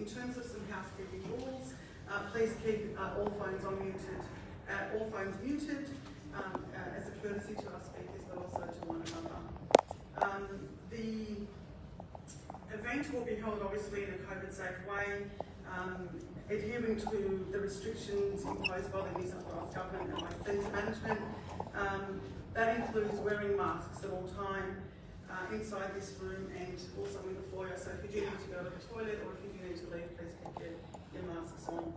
In terms of some housekeeping rules, please keep all phones muted as a courtesy to our speakers, but also to one another. The event will be held obviously in a COVID-safe way, adhering to the restrictions imposed by the New South Wales Government and by centre management. That includes wearing masks at all time inside this room and also in the foyer. So if you do need to go to the toilet or if you do need to leave, please keep your masks on.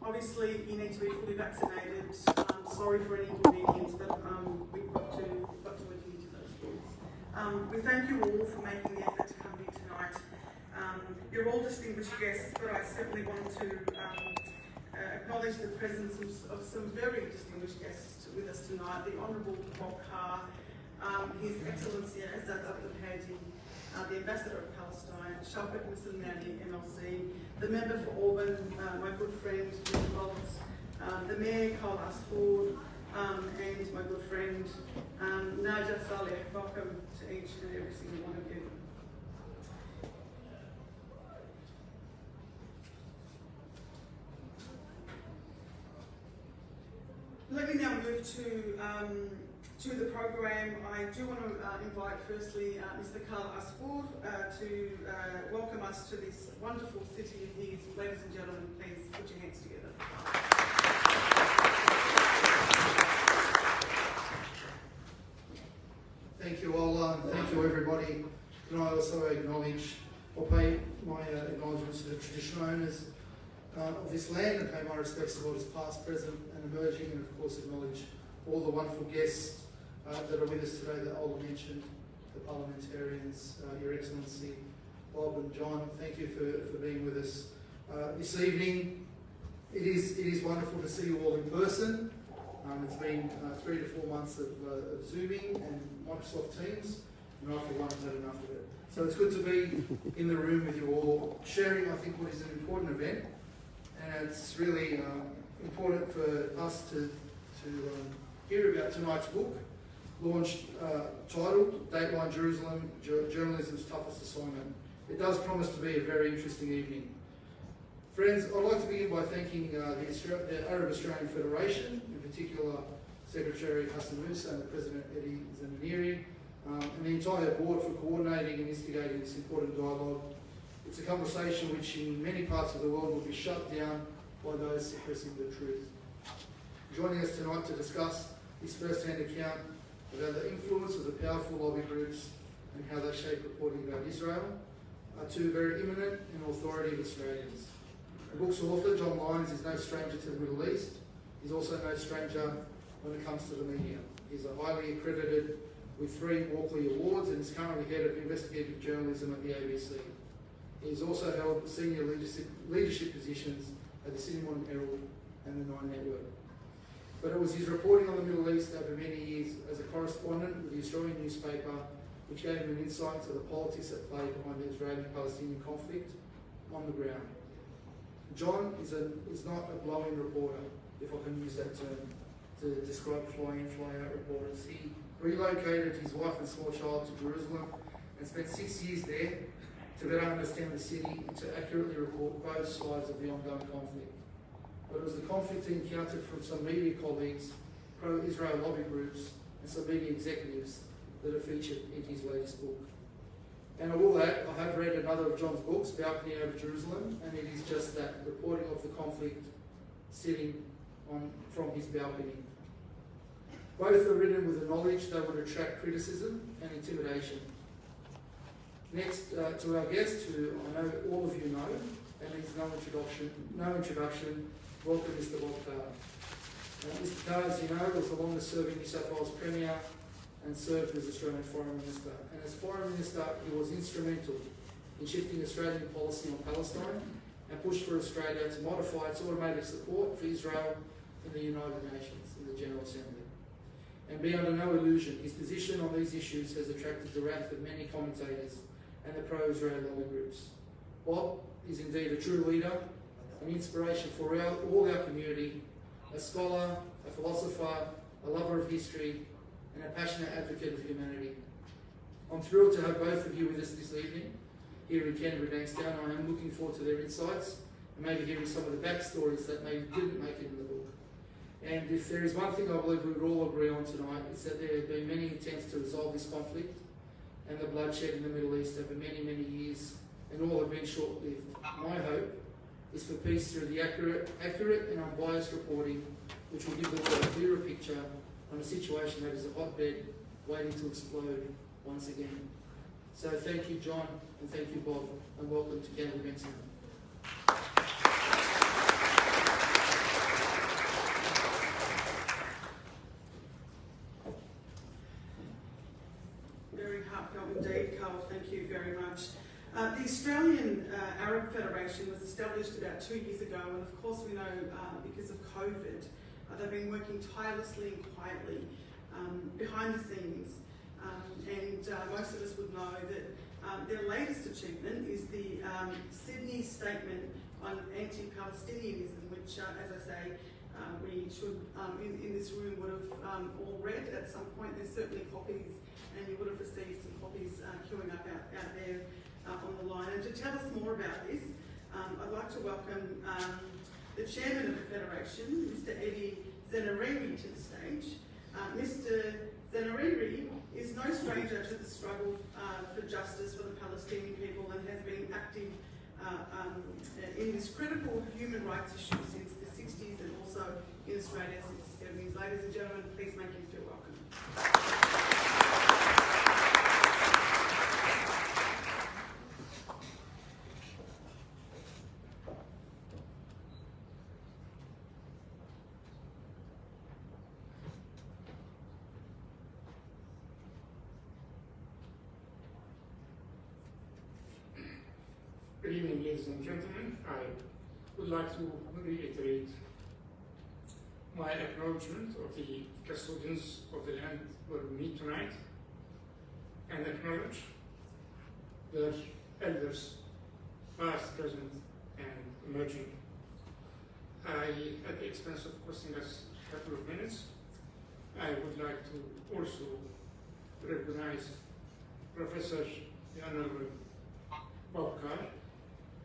Obviously, you need to be fully vaccinated. Sorry for any inconvenience, but we've got to adhere to those rules. We thank you all for making the effort to come here tonight. You're all distinguished guests, but I certainly want to acknowledge the presence of some very distinguished guests with us tonight. The Honourable Bob Carr, His Excellency Azad Abdul Hadi, the Ambassador of Palestine, Shaukat Muslimani, MLC, the Member for Auburn, my good friend Jim Bolts, the Mayor Carl Asford, and my good friend Naja Saleh. Welcome to each and every single one of you. Let me now move to the program. I do want to invite firstly Mr. Carl Asford to welcome us to this wonderful city of his. Ladies and gentlemen, please put your hands together. Thank you, Ola, and thank you everybody. Can I also acknowledge, or pay my acknowledgements to the traditional owners of this land and pay my respects to what is past, present and emerging, and of course acknowledge all the wonderful guests that are with us today that Ola mentioned, the parliamentarians, Your Excellency, Bob and John. Thank you for being with us this evening. It is wonderful to see you all in person. It's been 3 to 4 months of Zooming and Microsoft Teams, and I for one have had enough of it. So it's good to be in the room with you all, sharing I think what is an important event, and it's really important for us to hear about tonight's book, launched titled Dateline Jerusalem, Journalism's Toughest Assignment. It does promise to be a very interesting evening. Friends, I'd like to begin by thanking the Arab Australian Federation, in particular Secretary Hassan Musa and the President Eddie Zamaniri, and the entire board for coordinating and instigating this important dialogue. It's a conversation which in many parts of the world will be shut down by those suppressing the truth. Joining us tonight to discuss this first-hand account about the influence of the powerful lobby groups and how they shape reporting about Israel are two very eminent and authoritative Australians. The book's author, John Lyons, is no stranger to the Middle East. He's also no stranger when it comes to the media. He's highly accredited with 3 Walkley Awards and is currently head of investigative journalism at the ABC. He's also held senior leadership positions at the Sydney Morning Herald and the Nine Network. But it was his reporting on the Middle East over many years as a correspondent with the Australian newspaper which gave him an insight into the politics at play behind the Israeli-Palestinian conflict on the ground. John is not a blow-in reporter, if I can use that term to describe fly-in, fly-out reporters. He relocated his wife and small child to Jerusalem and spent 6 years there to better understand the city and to accurately report both sides of the ongoing conflict. But it was the conflict he encountered from some media colleagues, pro-Israel lobby groups and some media executives that are featured in his latest book. And of all that, I have read another of John's books, Balcony Over Jerusalem, and it is just that, reporting of the conflict sitting from his balcony. Both are written with the knowledge they would attract criticism and intimidation. Next to our guest, who I know all of you know, and needs no introduction, welcome Mr. Bob Carr. Mr. Carr, as you know, was the longest serving New South Wales Premier and served as Australian Foreign Minister. And as Foreign Minister, he was instrumental in shifting Australian policy on Palestine and pushed for Australia to modify its automatic support for Israel in the United Nations, in the General Assembly. And be under no illusion, his position on these issues has attracted the wrath of many commentators and the pro-Israel lobby groups. Bob is indeed a true leader, an inspiration for all our community, a scholar, a philosopher, a lover of history, and a passionate advocate of humanity. I'm thrilled to have both of you with us this evening, here in Canterbury Bankstown. I am looking forward to their insights and maybe hearing some of the backstories that maybe didn't make it in the book. And if there is one thing I believe we would all agree on tonight, it's that there have been many attempts to resolve this conflict and the bloodshed in the Middle East over many, many years, and all have been short-lived. My hope is for peace through the accurate and unbiased reporting, which will give the world a clearer picture on a situation that is a hotbed waiting to explode once again. So thank you, John, and thank you, Bob, and welcome to Canterbury Bankstown. Very heartfelt indeed, Carl. Thank you very much. The Australian Arab Federation was established about 2 years ago, and of course we know because of COVID, they've been working tirelessly and quietly behind the scenes. Most of us would know that their latest achievement is the Sydney Statement on Anti-Palestinianism, which, as I say, we should, in this room, would have all read at some point. There's certainly copies, and you would have received some copies queuing up out there on the line. And to tell us more about this, I'd like to welcome the chairman of the Federation, Mr. Eddie Zenariri, to the stage. Mr. Zenariri is no stranger to the struggle for justice for the Palestinian people and has been active in this critical human rights issue since the 60s and also in Australia since the 70s. Ladies and gentlemen, please make him feel welcome. Good evening, ladies and gentlemen. I would like to reiterate my acknowledgement of the custodians of the land where we meet tonight and acknowledge their elders, past, present, and emerging. At the expense of costing us a couple of minutes, I would like to also recognize Professor the Honorable Bob Carr,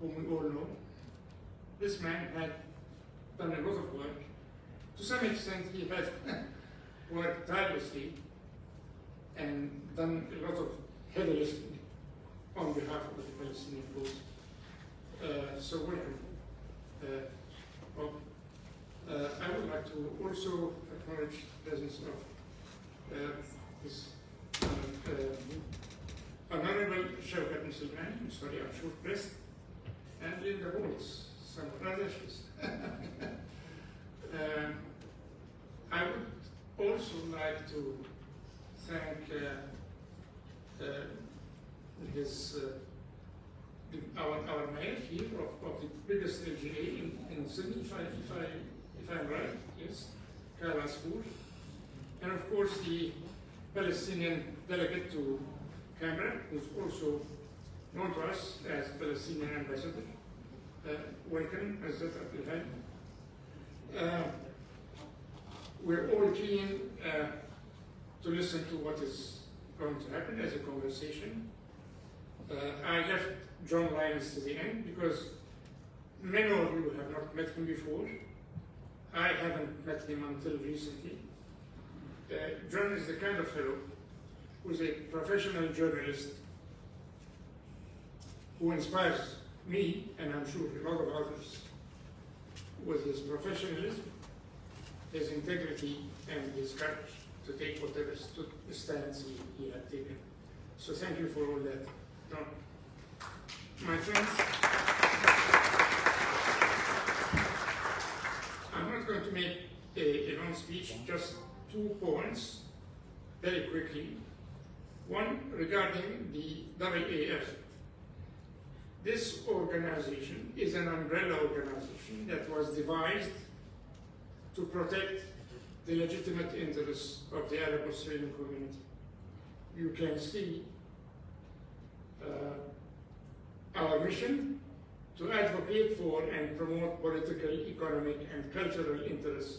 whom we all know. This man had done a lot of work. To some extent, he had worked tirelessly and done a lot of heavy lifting on behalf of the Palestinian cause. So welcome, Bob. I would like to also acknowledge the presence of this Honorable Shawkat Musulman, I'm sorry, I'm short-pressed, and Linda Waltz, some others. I would also like to thank our mayor here of the biggest LGA in Sydney, if I'm right, yes, Kala School, and of course the Palestinian delegate to Canberra, who's also known to us as Palestinian ambassador. Welcome, Azat Abdelhad. We're all keen to listen to what is going to happen as a conversation. I left John Lyons to the end because many of you have not met him before. I haven't met him until recently. John is the kind of fellow who's a professional journalist who inspires me, and I'm sure a lot of others, with his professionalism, his integrity, and his courage to take whatever stance he had taken. So thank you for all that, John. My friends, I'm not going to make a long speech, just 2 points very quickly. One regarding the AAF. This organization is an umbrella organization that was devised to protect the legitimate interests of the Arab Australian community. You can see our mission to advocate for and promote political, economic, and cultural interests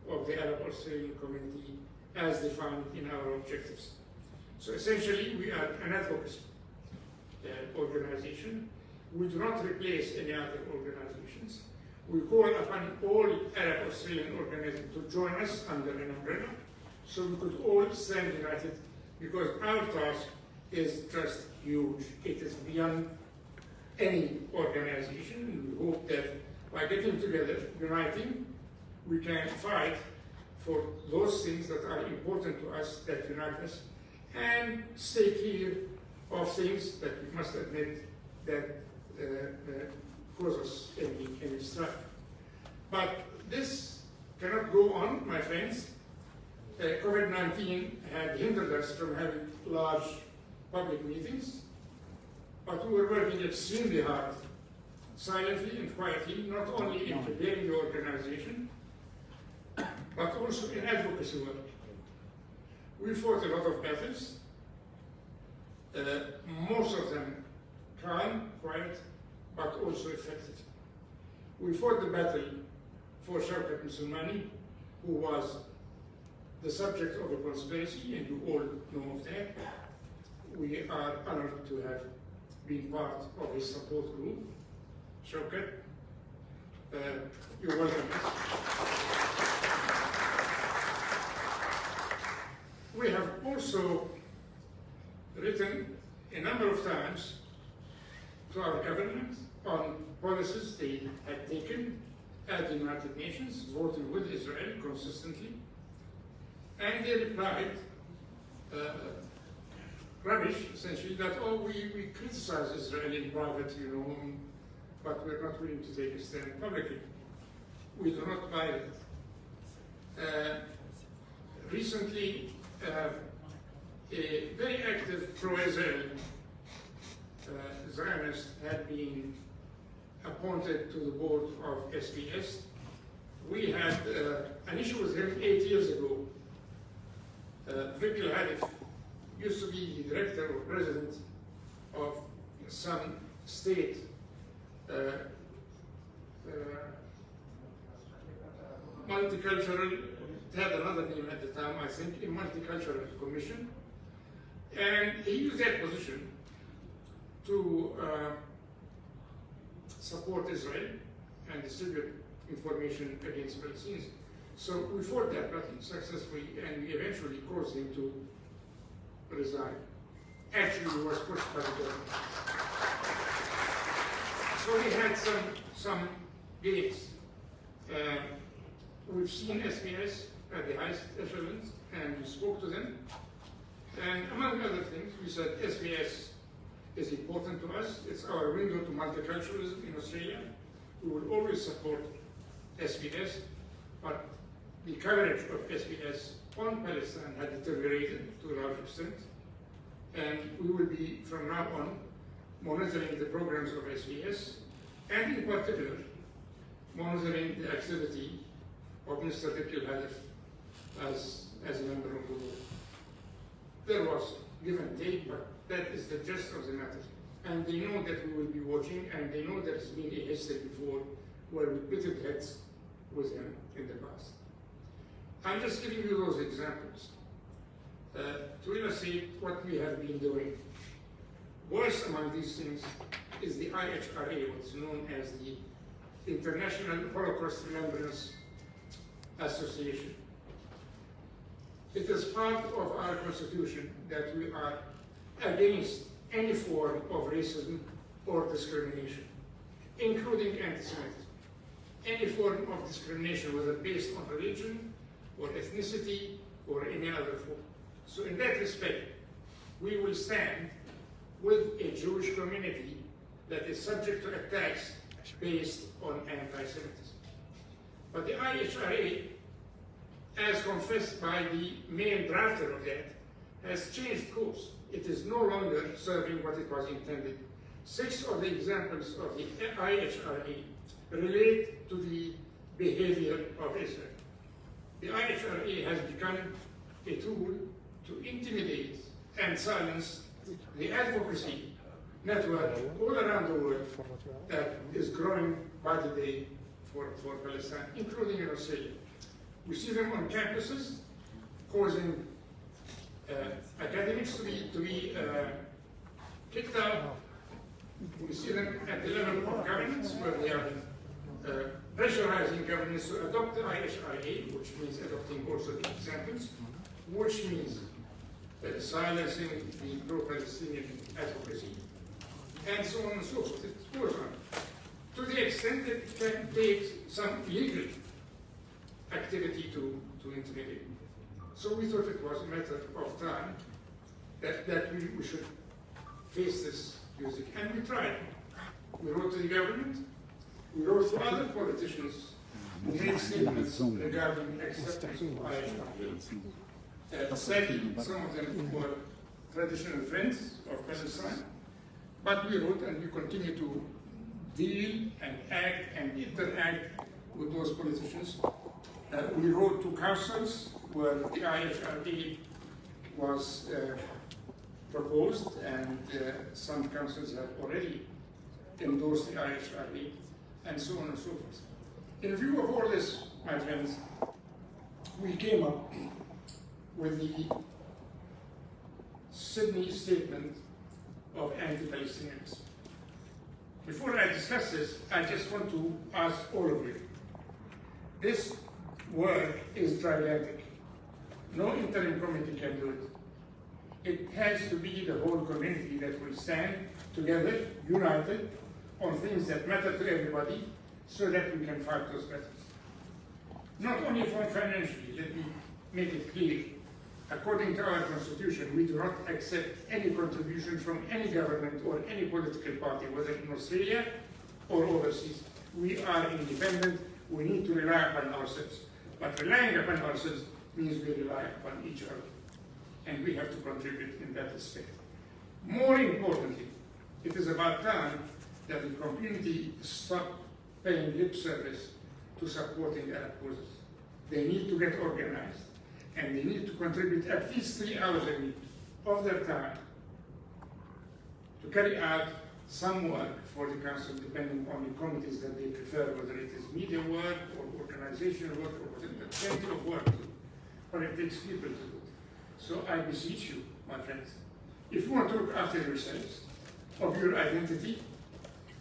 of the Arab Australian community as defined in our objectives. So essentially, we are an advocacy. organization. We do not replace any other organizations. We call upon all Arab Australian organizations to join us under an umbrella, so we could all stand united, because our task is just huge. It is beyond any organization. We hope that by getting together, uniting, we can fight for those things that are important to us, that unite us, and stay clear of things that we must admit that cause us any strife. But this cannot go on, my friends. COVID-19 had hindered us from having large public meetings, but we were working extremely hard, silently and quietly, not only in preparing the organization, but also in advocacy work. We fought a lot of battles, most of them calm, quiet, but also effective. We fought the battle for Shawkat Mosulmani, who was the subject of a conspiracy, and you all know of that. We are honored to have been part of his support group. Shawkat, you're welcome. We have also written a number of times to our government on policies they had taken at the United Nations, voting with Israel consistently, and they replied rubbish, essentially, that, oh, we criticize Israel in private, but we're not willing to take a stand publicly. We do not buy that. Recently, a very active pro-Israel Zionist had been appointed to the board of SBS. We had an issue with him 8 years ago. Vikil Hadif used to be the director or president of some state multicultural, it had another name at the time, I think, a multicultural commission. And he used that position to support Israel and distribute information against Palestinians. So we fought that battle successfully, and we eventually caused him to resign. Actually, he was pushed by the government. So we had some gains. We've seen SBS at the highest echelons, and we spoke to them. And among other things, we said SBS is important to us. It's our window to multiculturalism in Australia. We will always support SBS, but the coverage of SBS on Palestine had deteriorated to a large extent. And we will be, from now on, monitoring the programs of SBS, and in particular, monitoring the activity of Mr. Vikil Hadif as a member of the board. There was give and take, but that is the gist of the matter. And they know that we will be watching, and they know there has been a history before where we butted heads with him in the past. I'm just giving you those examples to illustrate what we have been doing. Worst among these things is the IHRA, what's known as the International Holocaust Remembrance Association. It is part of our constitution that we are against any form of racism or discrimination, including anti-Semitism. Any form of discrimination, whether based on religion or ethnicity or any other form. So in that respect, we will stand with a Jewish community that is subject to attacks based on anti-Semitism. But the IHRA, as confessed by the main drafter of that, has changed course. It is no longer serving what it was intended. 6 of the examples of the IHRA relate to the behavior of Israel. The IHRA has become a tool to intimidate and silence the advocacy network all around the world that is growing by the day for Palestine, including in Australia. We see them on campuses causing academics to be kicked out, We see them at the level of governments, where they are pressurizing governments to adopt the IHRA, which means adopting also the examples, which means silencing the pro-Palestinian advocacy, and so on and so forth. It goes on. To the extent that it can take some legal activity to intimidate. So we thought it was a matter of time that we should face this music. And we tried. We wrote to the government, we wrote to other politicians who made statements regarding acceptance of IHRA. Sadly, some of them were traditional friends of Palestine, but we wrote and we continue to deal and act and interact with those politicians. We wrote to councils where the IHRA was proposed, and some councils have already endorsed the IHRA, and so on and so forth. In view of all this, my friends, we came up with the Sydney Statement of Anti-Palestinianism. Before I discuss this, I just want to ask all of you. This work is gigantic. No interim committee can do it. It has to be the whole community that will stand together, united, on things that matter to everybody, so that we can fight those battles. Not only from financially, let me make it clear. According to our constitution, we do not accept any contribution from any government or any political party, whether in Australia or overseas. We are independent. We need to rely upon ourselves. But relying upon ourselves means we rely upon each other. And we have to contribute in that respect. More importantly, it is about time that the community stop paying lip service to supporting Arab causes. They need to get organized, and they need to contribute at least 3 hours a week of their time to carry out some work for the council, depending on the committees that they prefer, whether it is media work or organizational work or whatever. Plenty of work to do, but it takes people to do it. So I beseech you, my friends, if you want to look after yourselves, of your identity,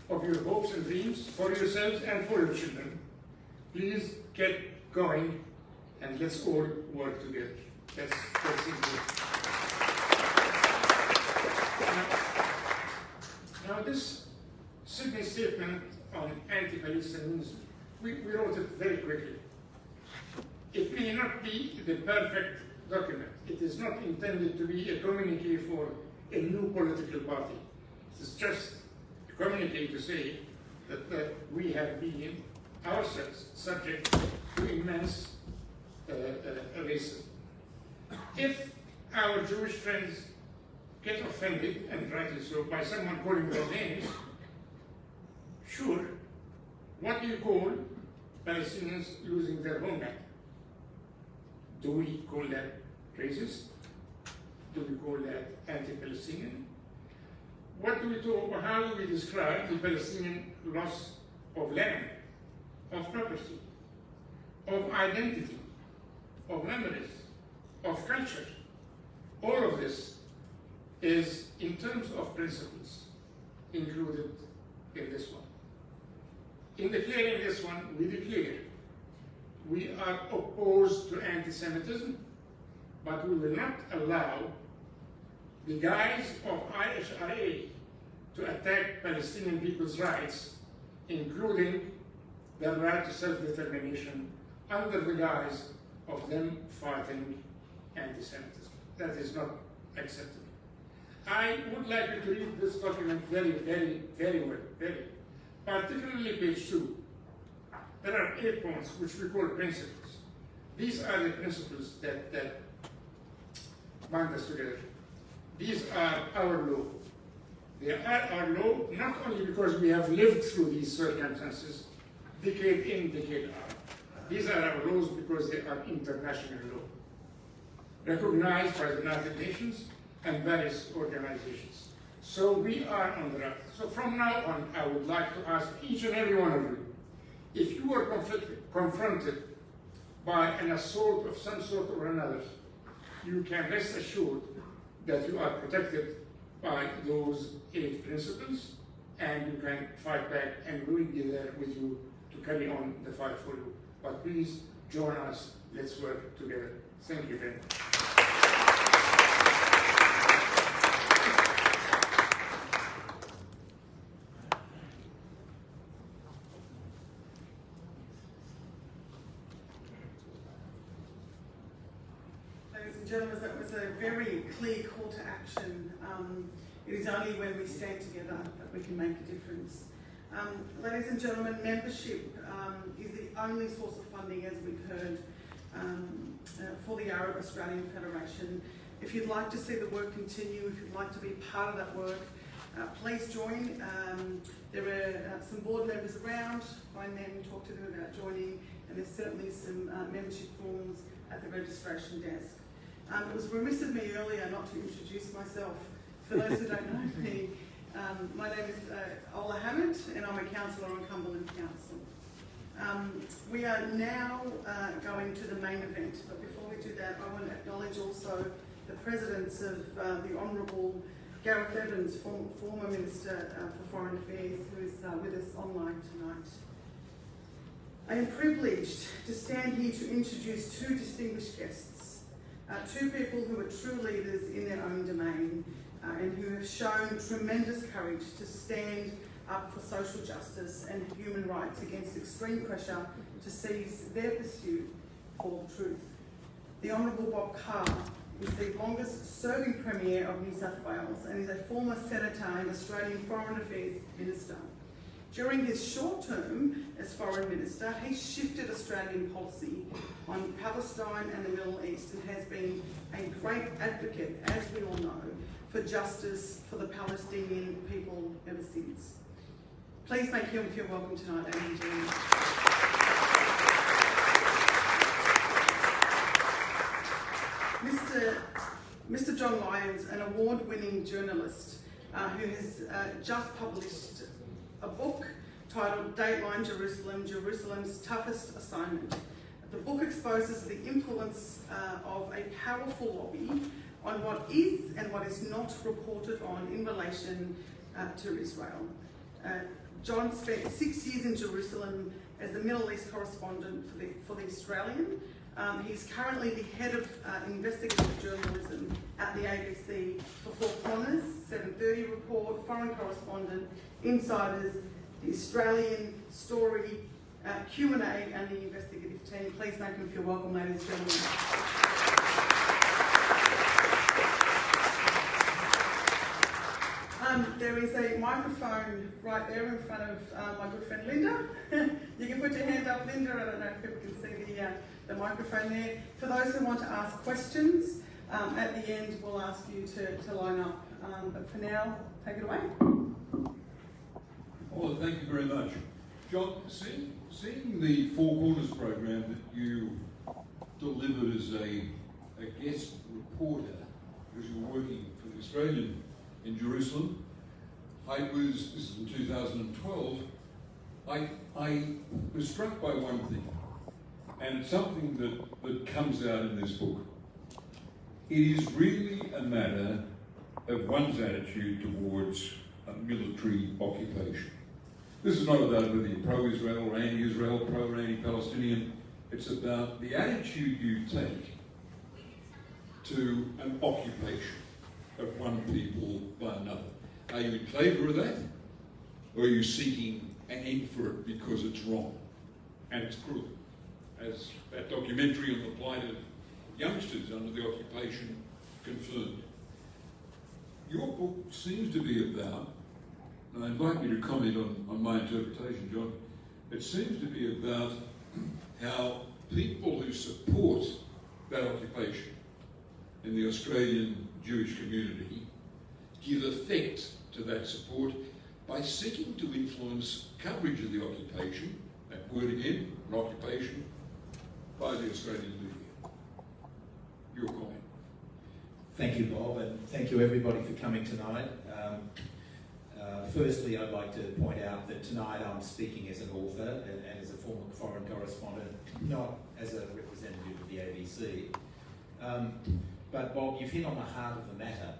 of your hopes and dreams, for yourselves and for your children, please get going and let's all work together. That's important. Now this Sydney Statement on Anti-Palestinianism, we wrote it very quickly. It may not be the perfect document. It is not intended to be a communique for a new political party. It is just a communique to say that we have been ourselves subject to immense racism. If our Jewish friends get offended, and rightly so, by someone calling their names, sure, what do you call Palestinians losing their homeland? Do we call that racist? Do we call that anti-Palestinian? What do we do, how do we describe the Palestinian loss of land, of property, of identity, of memories, of culture? All of this is, in terms of principles, included in this one. In declaring this one, we declare we are opposed to anti-Semitism, but we will not allow the guise of IHRA to attack Palestinian people's rights, including their right to self-determination, under the guise of them fighting anti-Semitism. That is not acceptable. I would like you to read this document very, very, very well, very. Particularly page 2. There are 8 points which we call principles. These are the principles that bind us together. These are our law. They are our law not only because we have lived through these circumstances, decade in, decade out. These are our laws because they are international law, recognized by the United Nations and various organizations. So we are on the right. So from now on, I would like to ask each and every one of you, if you were confronted by an assault of some sort or another, you can rest assured that you are protected by those 8 principles and you can fight back, and we will be there with you to carry on the fight for you. But please join us, let's work together. Thank you very much. Ladies and gentlemen, that was a very clear call to action. It is only when we stand together that we can make a difference. Ladies and gentlemen, membership is the only source of funding, as we've heard, for the Arab Australian Federation. If you'd like to see the work continue, if you'd like to be part of that work, please join. There are some board members around. Find them, talk to them about joining, and there's certainly some membership forms at the registration desk. It was remiss of me earlier not to introduce myself. For those who don't know me, my name is Ola Hammond, and I'm a councillor on Cumberland Council. We are now going to the main event, but before we do that, I want to acknowledge also the presence of the Honourable Gareth Evans, former Minister for Foreign Affairs, who is with us online tonight. I am privileged to stand here to introduce two distinguished guests, two people who are true leaders in their own domain, and who have shown tremendous courage to stand up for social justice and human rights against extreme pressure to seize their pursuit for the truth. The Honourable Bob Carr is the longest serving Premier of New South Wales and is a former Senator and Australian Foreign Affairs Minister. During his short term as Foreign Minister, he shifted Australian policy on Palestine and the Middle East and has been a great advocate, as we all know, for justice for the Palestinian people ever since. Please make him feel welcome tonight, ladies and gentlemen. Mr. John Lyons, an award-winning journalist who has just published a book titled Dateline Jerusalem, Jerusalem's Toughest Assignment. The book exposes the influence of a powerful lobby on what is and what is not reported on in relation to Israel. John spent 6 years in Jerusalem as the Middle East correspondent for the Australian. He's currently the head of investigative journalism at the ABC for Four Corners, 7:30 Report, Foreign Correspondent, Insiders, the Australian Story, Q&A, and the investigative team. Please make them feel welcome, ladies and gentlemen. There is a microphone right there in front of my good friend Linda. You can put your hand up, Linda. I don't know if people can see the microphone there. For those who want to ask questions, at the end we'll ask you to line up. But for now, take it away. Well, thank you very much. John, seeing the Four Corners program that you delivered as a guest reporter, because you were working for the Australian in Jerusalem, this is in 2012, I was struck by one thing, and it's something that comes out in this book. It is really a matter of one's attitude towards a military occupation. This is not about whether you're pro-Israel or anti-Israel, pro or anti-Palestinian. It's about the attitude you take to an occupation of one people by another. Are you in favour of that? Or are you seeking an end for it because it's wrong and it's cruel? As that documentary on the plight of youngsters under the occupation confirmed. Your book seems to be about, and I invite you to comment on my interpretation, John, it seems to be about how people who support that occupation in the Australian Jewish community give effect to that support by seeking to influence coverage of the occupation, that word again, an occupation, by the Australian media. Your comment. Thank you, Bob, and thank you everybody for coming tonight. Firstly, I'd like to point out that tonight I'm speaking as an author and as a former foreign correspondent, not as a representative of the ABC. But Bob, you've hit on the heart of the matter.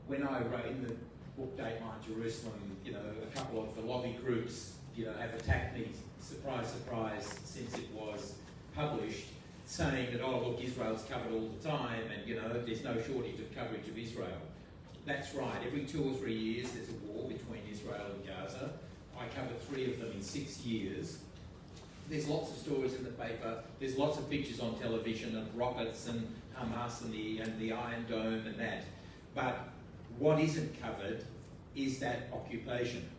When I wrote, book Dateline Jerusalem, you know, a couple of the lobby groups, you know, have attacked me, surprise, surprise, since it was published, saying that, oh, look, Israel's covered all the time and, you know, there's no shortage of coverage of Israel. That's right. Every 2 or 3 years there's a war between Israel and Gaza. I covered 3 of them in 6 years. There's lots of stories in the paper. There's lots of pictures on television of rockets and Hamas and the Iron Dome and that. But what isn't covered is that occupation.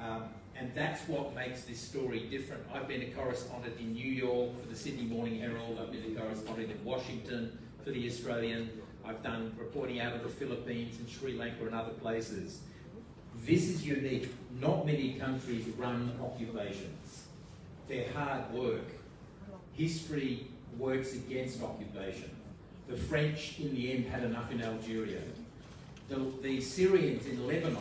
And that's what makes this story different. I've been a correspondent in New York for the Sydney Morning Herald. I've been a correspondent in Washington for the Australian. I've done reporting out of the Philippines and Sri Lanka and other places. This is unique. Not many countries run occupations. They're hard work. History works against occupation. The French, in the end, had enough in Algeria. The Syrians in Lebanon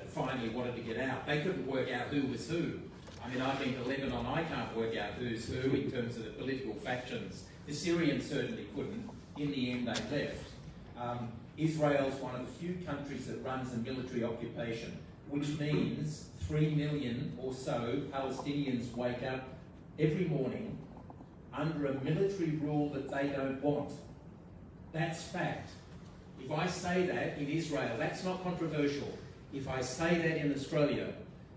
finally wanted to get out. They couldn't work out who was who. I mean, I've been to Lebanon, I can't work out who's who in terms of the political factions. The Syrians certainly couldn't. In the end, they left. Israel's one of the few countries that runs a military occupation, which means 3 million or so Palestinians wake up every morning under a military rule that they don't want. That's fact. If I say that in Israel, that's not controversial. If I say that in Australia,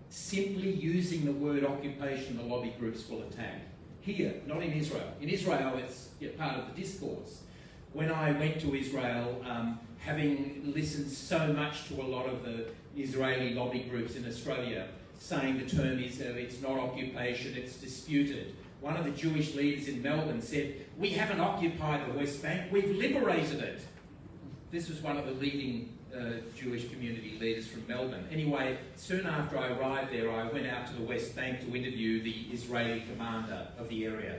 simply using the word occupation, the lobby groups will attack. Here, not in Israel. In Israel, it's part of the discourse. When I went to Israel, having listened so much to a lot of the Israeli lobby groups in Australia, saying the term is it's not occupation, it's disputed. One of the Jewish leaders in Melbourne said, we haven't occupied the West Bank, we've liberated it. This was one of the leading Jewish community leaders from Melbourne. Anyway, soon after I arrived there, I went out to the West Bank to interview the Israeli commander of the area.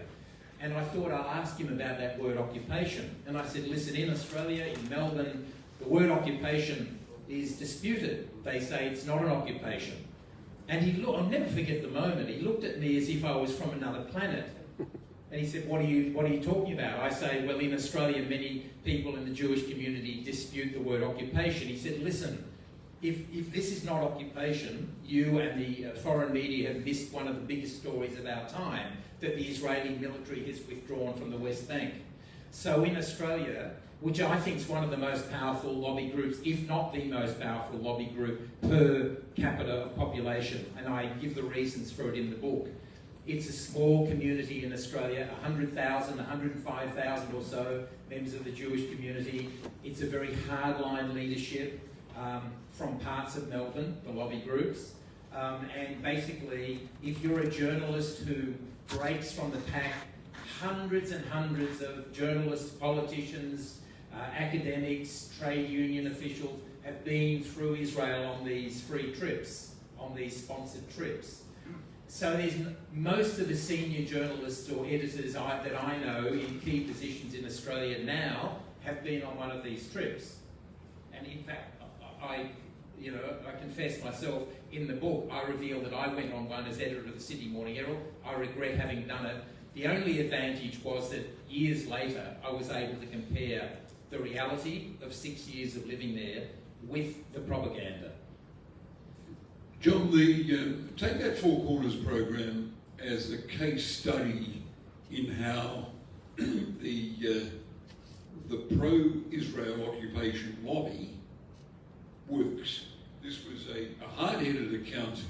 And I thought I'll ask him about that word occupation. And I said, listen, in Australia, in Melbourne, the word occupation is disputed. They say it's not an occupation. And he looked, I'll never forget the moment, he looked at me as if I was from another planet. And he said, what are you talking about? I say, well, in Australia, many people in the Jewish community dispute the word occupation. He said, listen, if this is not occupation, you and the foreign media have missed one of the biggest stories of our time, that the Israeli military has withdrawn from the West Bank. So in Australia, which I think is one of the most powerful lobby groups, if not the most powerful lobby group per capita of population, and I give the reasons for it in the book. It's a small community in Australia, 100,000, 105,000 or so members of the Jewish community. It's a very hardline leadership from parts of Melbourne, the lobby groups. And basically, if you're a journalist who breaks from the pack, hundreds and hundreds of journalists, politicians, academics, trade union officials have been through Israel on these free trips, on these sponsored trips. So there's most of the senior journalists or editors that I know in key positions in Australia now have been on one of these trips. And in fact, I confess myself, in the book, I reveal that I went on one as editor of the Sydney Morning Herald. I regret having done it. The only advantage was that years later, I was able to compare the reality of 6 years of living there with the propaganda. John, take that Four Corners program as a case study in how the pro-Israel occupation lobby works. This was a hard-headed account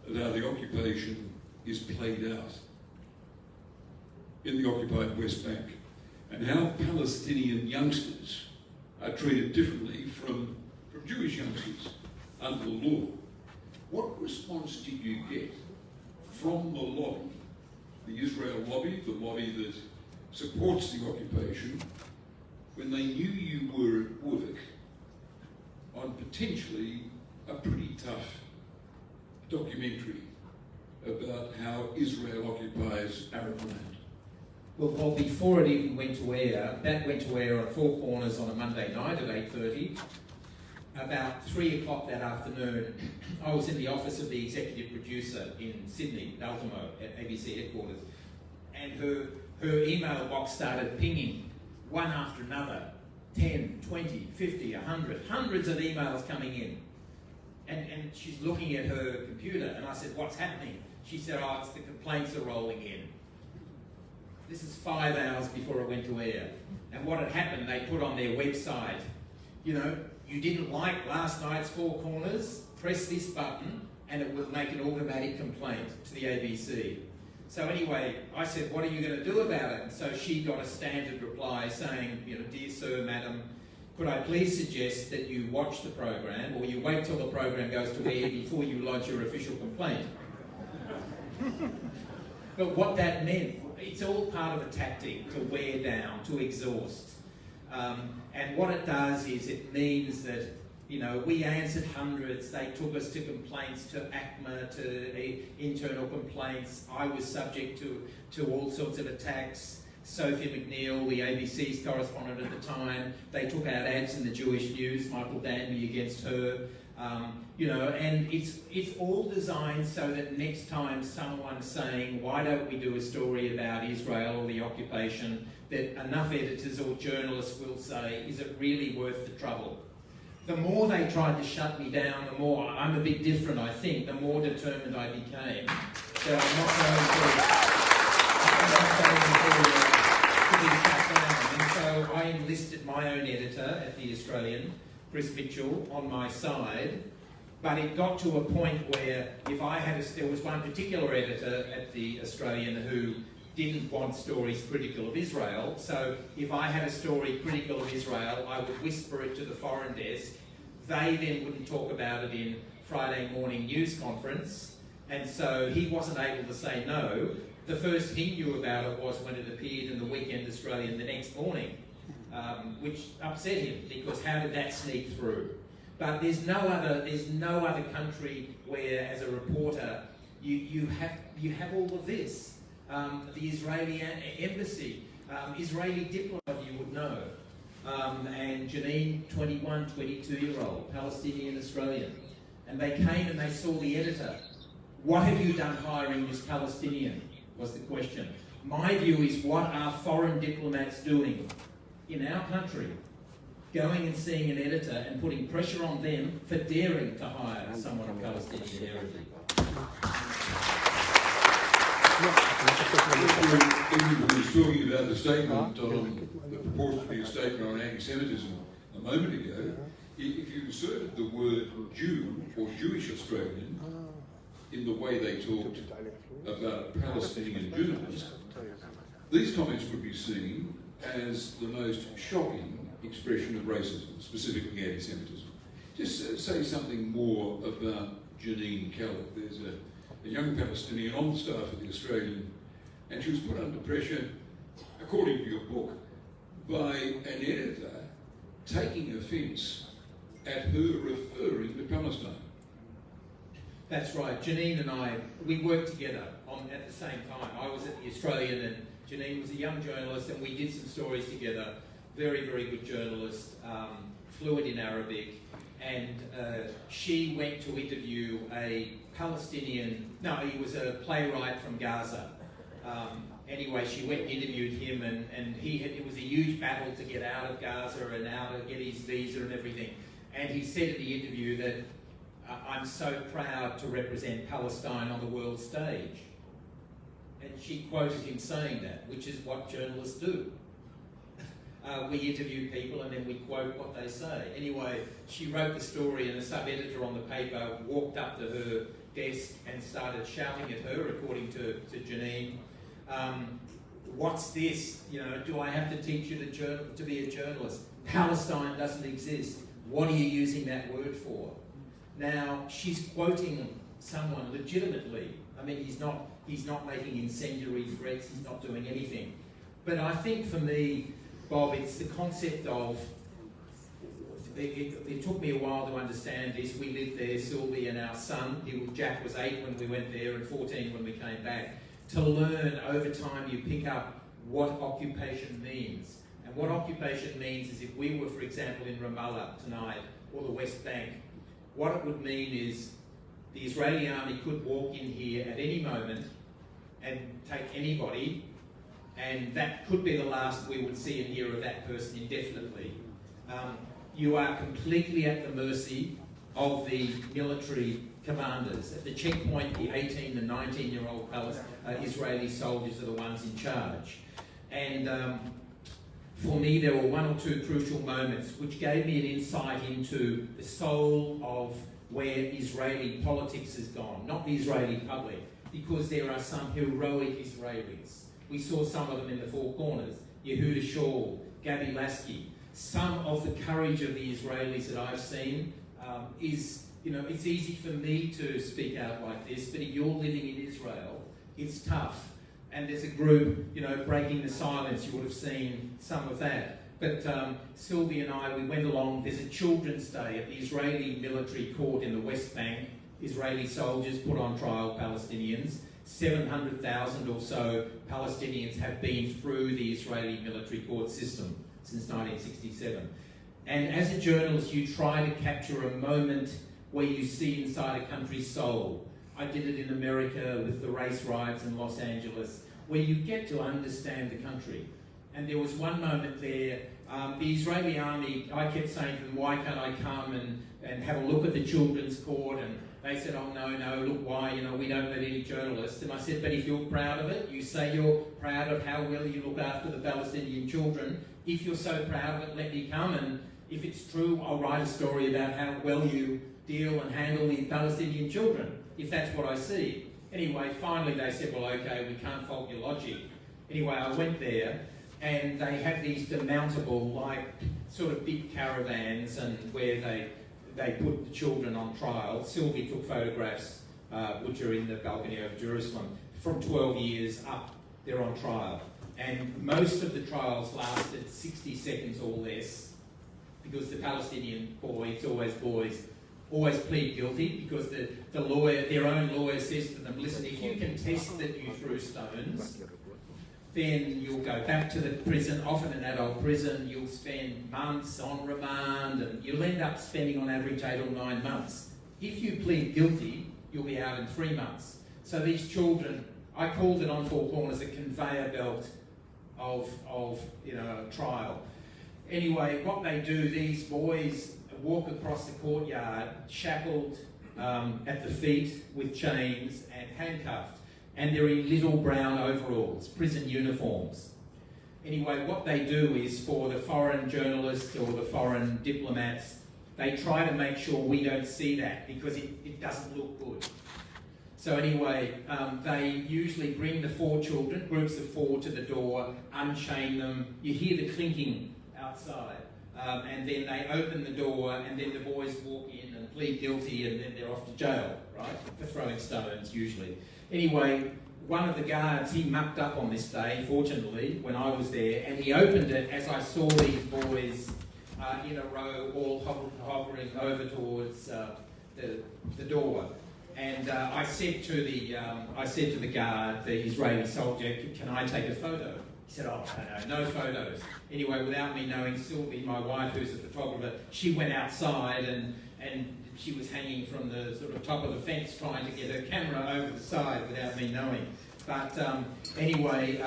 of how the occupation is played out in the occupied West Bank, and how Palestinian youngsters are treated differently from Jewish youngsters under the law. What response did you get from the lobby, the Israel lobby, the lobby that supports the occupation, when they knew you were at work on potentially a pretty tough documentary about how Israel occupies Arab land? Well, before it even went to air, that went to air on Four Corners on a Monday night at 8:30. About 3 o'clock that afternoon, I was in the office of the executive producer in Sydney, Baltimore, at ABC headquarters, and her email box started pinging, one after another, 10, 20, 50, 100, hundreds of emails coming in. And she's looking at her computer, and I said, what's happening? She said, oh, it's the complaints are rolling in. This is 5 hours before it went to air. And what had happened, they put on their website, you know, you didn't like last night's Four Corners, press this button, and it will make an automatic complaint to the ABC. So anyway, I said, what are you going to do about it? And so she got a standard reply saying, you know, dear sir, madam, could I please suggest that you watch the program, or you wait till the program goes to air before you lodge your official complaint? But what that meant, it's all part of a tactic to wear down, to exhaust. And what it does is it means that, you know, we answered hundreds. They took us to complaints, to ACMA, to internal complaints. I was subject to all sorts of attacks. Sophie McNeil, the ABC's correspondent at the time, they took out ads in the Jewish News, Michael Danby against her. You know, and it's all designed so that next time someone's saying, why don't we do a story about Israel or the occupation, that enough editors or journalists will say, is it really worth the trouble? The more they tried to shut me down, the more, I'm a bit different, I think, the more determined I became that I'm not going to be shut down. And so I enlisted my own editor at the Australian, Chris Mitchell, on my side. But it got to a point where if I had there was one particular editor at the Australian who didn't want stories critical of Israel. So if I had a story critical of Israel, I would whisper it to the foreign desk. They then wouldn't talk about it in Friday morning news conference. And so he wasn't able to say no. The first he knew about it was when it appeared in the Weekend Australian the next morning, which upset him, because how did that sneak through? But there's no other country where, as a reporter, you have all of this. The Israeli embassy, Israeli diplomat, you would know, and Janine, 21, 22-year-old, Palestinian Australian, and they came and they saw the editor. What have you done hiring this Palestinian? Was the question. My view is, what are foreign diplomats doing in our country? Going and seeing an editor and putting pressure on them for daring to hire someone of Palestinian heritage. Everyone was talking about the statement, the purported to be a statement on anti-Semitism a moment ago. If you inserted the word Jew or Jewish Australian in the way they talked about a Palestinian journalist, these comments would be seen as the most shocking expression of racism, specifically anti-Semitism. Just say something more about Janine Kellogg. There's a young Palestinian on the staff of the Australian, and she was put under pressure, according to your book, by an editor taking offence at her referring to Palestine. That's right. Janine and I, we worked together at the same time. I was at the Australian and Janine was a young journalist, and we did some stories together. Very, very good journalist, fluent in Arabic, and she went to interview a Palestinian, no, he was a playwright from Gaza. Anyway, she went and interviewed him, and it was a huge battle to get out of Gaza and out to get his visa and everything. And he said at the interview that, I'm so proud to represent Palestine on the world stage. And she quoted him saying that, which is what journalists do. We interview people and then we quote what they say. Anyway, she wrote the story, and a sub-editor on the paper walked up to her desk and started shouting at her, according to Janine, what's this? You know, do I have to teach you to be a journalist? Palestine doesn't exist. What are you using that word for? Now, she's quoting someone legitimately. I mean, he's not making incendiary threats, he's not doing anything. But I think for me, Bob, it's the concept of, it took me a while to understand this. We lived there, Sylvie and our son. Jack was 8 when we went there and 14 when we came back. To learn over time, you pick up what occupation means. And what occupation means is, if we were, for example, in Ramallah tonight, or the West Bank, what it would mean is the Israeli army could walk in here at any moment and take anybody, and that could be the last we would see and hear of that person indefinitely. You are completely at the mercy of the military commanders. At the checkpoint, the 18 and 19-year-old Israeli soldiers are the ones in charge. And for me, there were one or two crucial moments which gave me an insight into the soul of where Israeli politics has gone, not the Israeli public, because there are some heroic Israelis. We saw some of them in the Four Corners, Yehuda Shaul, Gabi Lasky. Some of the courage of the Israelis that I've seen is, you know, it's easy for me to speak out like this, but if you're living in Israel, it's tough. And there's a group, you know, breaking the silence. You would have seen some of that. But Sylvie and I, we went along. There's a Children's Day at the Israeli military court in the West Bank. Israeli soldiers put on trial Palestinians. 700,000 or so Palestinians have been through the Israeli military court system since 1967. And as a journalist, you try to capture a moment where you see inside a country's soul. I did it in America with the race riots in Los Angeles, where you get to understand the country. And there was one moment there, the Israeli army, I kept saying to them, why can't I come and have a look at the children's court? And they said, oh no, look, why, you know, we don't let any journalists. And I said, but if you're proud of it, you say you're proud of how well you look after the Palestinian children. If you're so proud of it, let me come, and if it's true, I'll write a story about how well you deal and handle the Palestinian children, if that's what I see. Anyway, finally they said, well, okay, we can't fault your logic. Anyway, I went there, and they have these demountable, like, sort of big caravans, and where they put the children on trial. Sylvie took photographs, which are in the balcony of Jerusalem, from 12 years up, they're on trial. And most of the trials lasted 60 seconds or less, because the Palestinian boys, always plead guilty, because the lawyer, their own lawyer, says to them, listen, if you can test that you threw stones, then you'll go back to the prison, often an adult prison, you'll spend months on remand, and you'll end up spending on average 8 or 9 months. If you plead guilty, you'll be out in 3 months. So these children, I called it on Four Corners a conveyor belt of you know, a trial. Anyway, what they do, these boys walk across the courtyard, shackled at the feet with chains and handcuffed, and they're in little brown overalls, prison uniforms. Anyway, what they do is, for the foreign journalists or the foreign diplomats, they try to make sure we don't see that, because it doesn't look good. So anyway, they usually bring the 4 children, groups of 4, to the door, unchain them. You hear the clinking outside, and then they open the door, and then the boys walk in and plead guilty, and then they're off to jail, right, for throwing stones usually. Anyway, one of the guards, he mucked up on this day, fortunately, when I was there, and he opened it as I saw these boys in a row, all hovering over towards the door. And I said to the guard, the Israeli soldier, can I take a photo? He said, oh, no photos. Anyway, without me knowing, Sylvie, my wife, who's a photographer, she went outside, and she was hanging from the sort of top of the fence trying to get her camera over the side without me knowing. But anyway,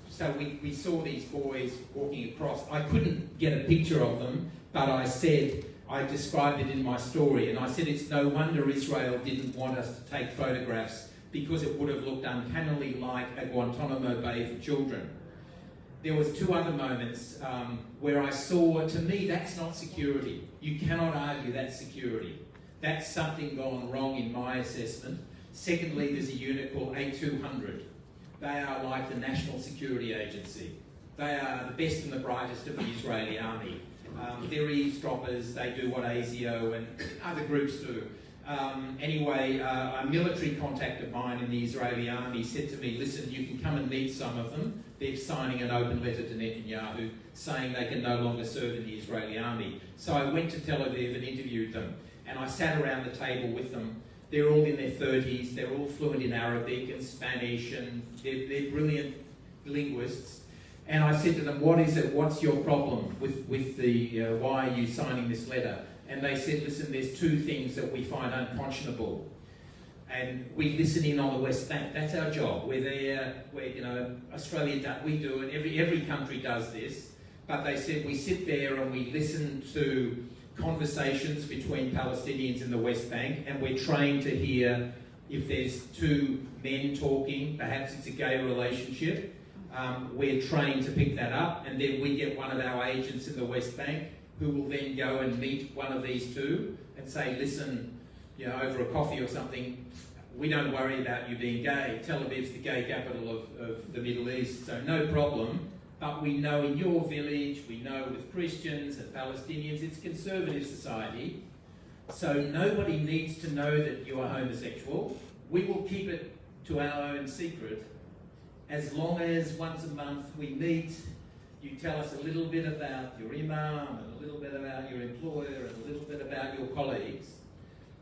so we saw these boys walking across. I couldn't get a picture of them, but I described it in my story, and I said it's no wonder Israel didn't want us to take photographs, because it would have looked uncannily like a Guantanamo Bay for children. There was 2 other moments where I saw, to me, that's not security. You cannot argue that's security. That's something gone wrong in my assessment. Secondly, there's a unit called A200. They are like the National Security Agency. They are the best and the brightest of the Israeli army. They're eavesdroppers, they do what ASIO and other groups do. Anyway, a military contact of mine in the Israeli army said to me, listen, you can come and meet some of them. They're signing an open letter to Netanyahu saying they can no longer serve in the Israeli army. So I went to Tel Aviv and interviewed them, and I sat around the table with them. They're all in their 30s, they're all fluent in Arabic and Spanish, and they're brilliant linguists. And I said to them, what is it, what's your problem with the, why are you signing this letter? And they said, listen, there's 2 things that we find unconscionable. And we listen in on the West Bank, that's our job. We're there, you know, Australia, we do it, every country does this. but they said we sit there and we listen to conversations between Palestinians in the West Bank, and we're trained to hear if there's two men talking, perhaps it's a gay relationship. We're trained to pick that up, and then we get one of our agents in the West Bank who will then go and meet one of these two and say, listen, you know, over a coffee or something, we don't worry about you being gay. Tel Aviv's the gay capital of the Middle East, so no problem. But we know in your village, we know with Christians and Palestinians, it's a conservative society. So nobody needs to know that you are homosexual. We will keep it to our own secret. As long as once a month we meet, you tell us a little bit about your imam, and a little bit about your employer, and a little bit about your colleagues.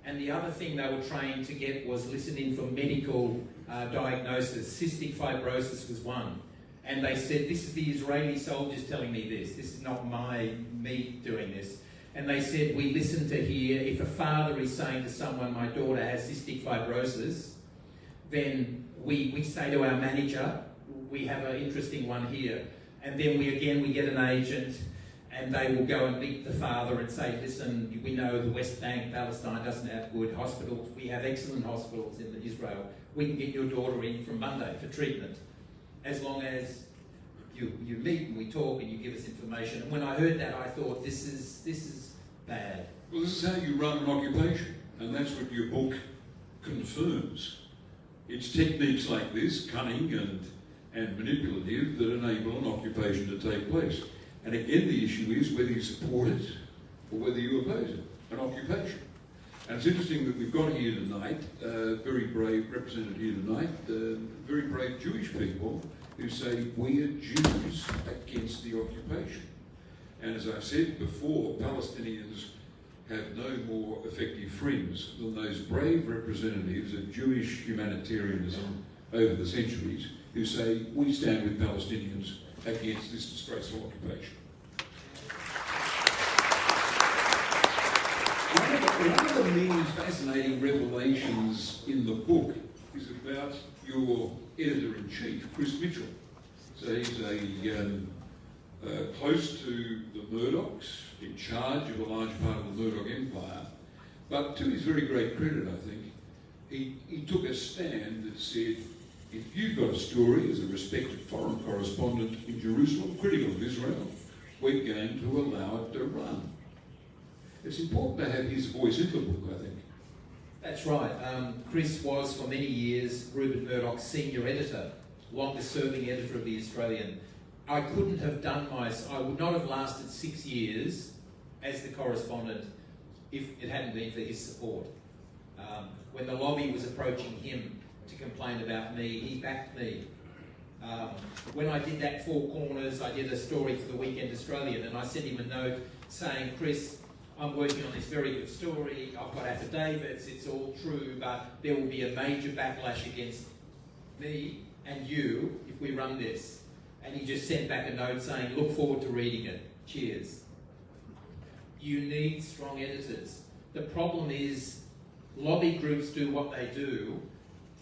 And the other thing they were trained to get was listening for medical diagnosis. Cystic fibrosis was one. And they said, this is the Israeli soldiers telling me this. This is not me doing this. And they said, we listen to hear, if a father is saying to someone, my daughter has cystic fibrosis, then we say to our manager, we have an interesting one here. And then we get an agent, and they will go and meet the father and say, listen, we know the West Bank, Palestine doesn't have good hospitals. We have excellent hospitals in Israel. We can get your daughter in from Monday for treatment, as long as you meet and we talk and you give us information. And when I heard that, I thought, this is bad. Well, this is how you run an occupation, and that's what your book confirms. It's techniques like this, cunning and manipulative, that enable an occupation to take place. And again, the issue is whether you support it or whether you oppose it, an occupation. And it's interesting that we've got here tonight, very brave, represented here tonight, very brave Jewish people who say, we are Jews against the occupation. And as I've said before, Palestinians have no more effective friends than those brave representatives of Jewish humanitarianism over the centuries who say, we stand with Palestinians against this disgraceful occupation. One of the many fascinating revelations in the book is about your editor-in-chief, Chris Mitchell. So he's close to the Murdochs, in charge of a large part of the Murdoch empire. But to his very great credit, I think, he took a stand that said, if you've got a story as a respected foreign correspondent in Jerusalem critical of Israel, we're going to allow it to run. It's important to have his voice in the book, I think. That's right. Chris was, for many years, Rupert Murdoch's senior editor, longest serving editor of The Australian. I couldn't have done I would not have lasted 6 years as the correspondent if it hadn't been for his support. When the lobby was approaching him to complain about me, he backed me. When I did that Four Corners, I did a story for the Weekend Australian, and I sent him a note saying, Chris, I'm working on this very good story, I've got affidavits, it's all true, but there will be a major backlash against me and you if we run this. And he just sent back a note saying, look forward to reading it. Cheers. You need strong editors. The problem is lobby groups do what they do.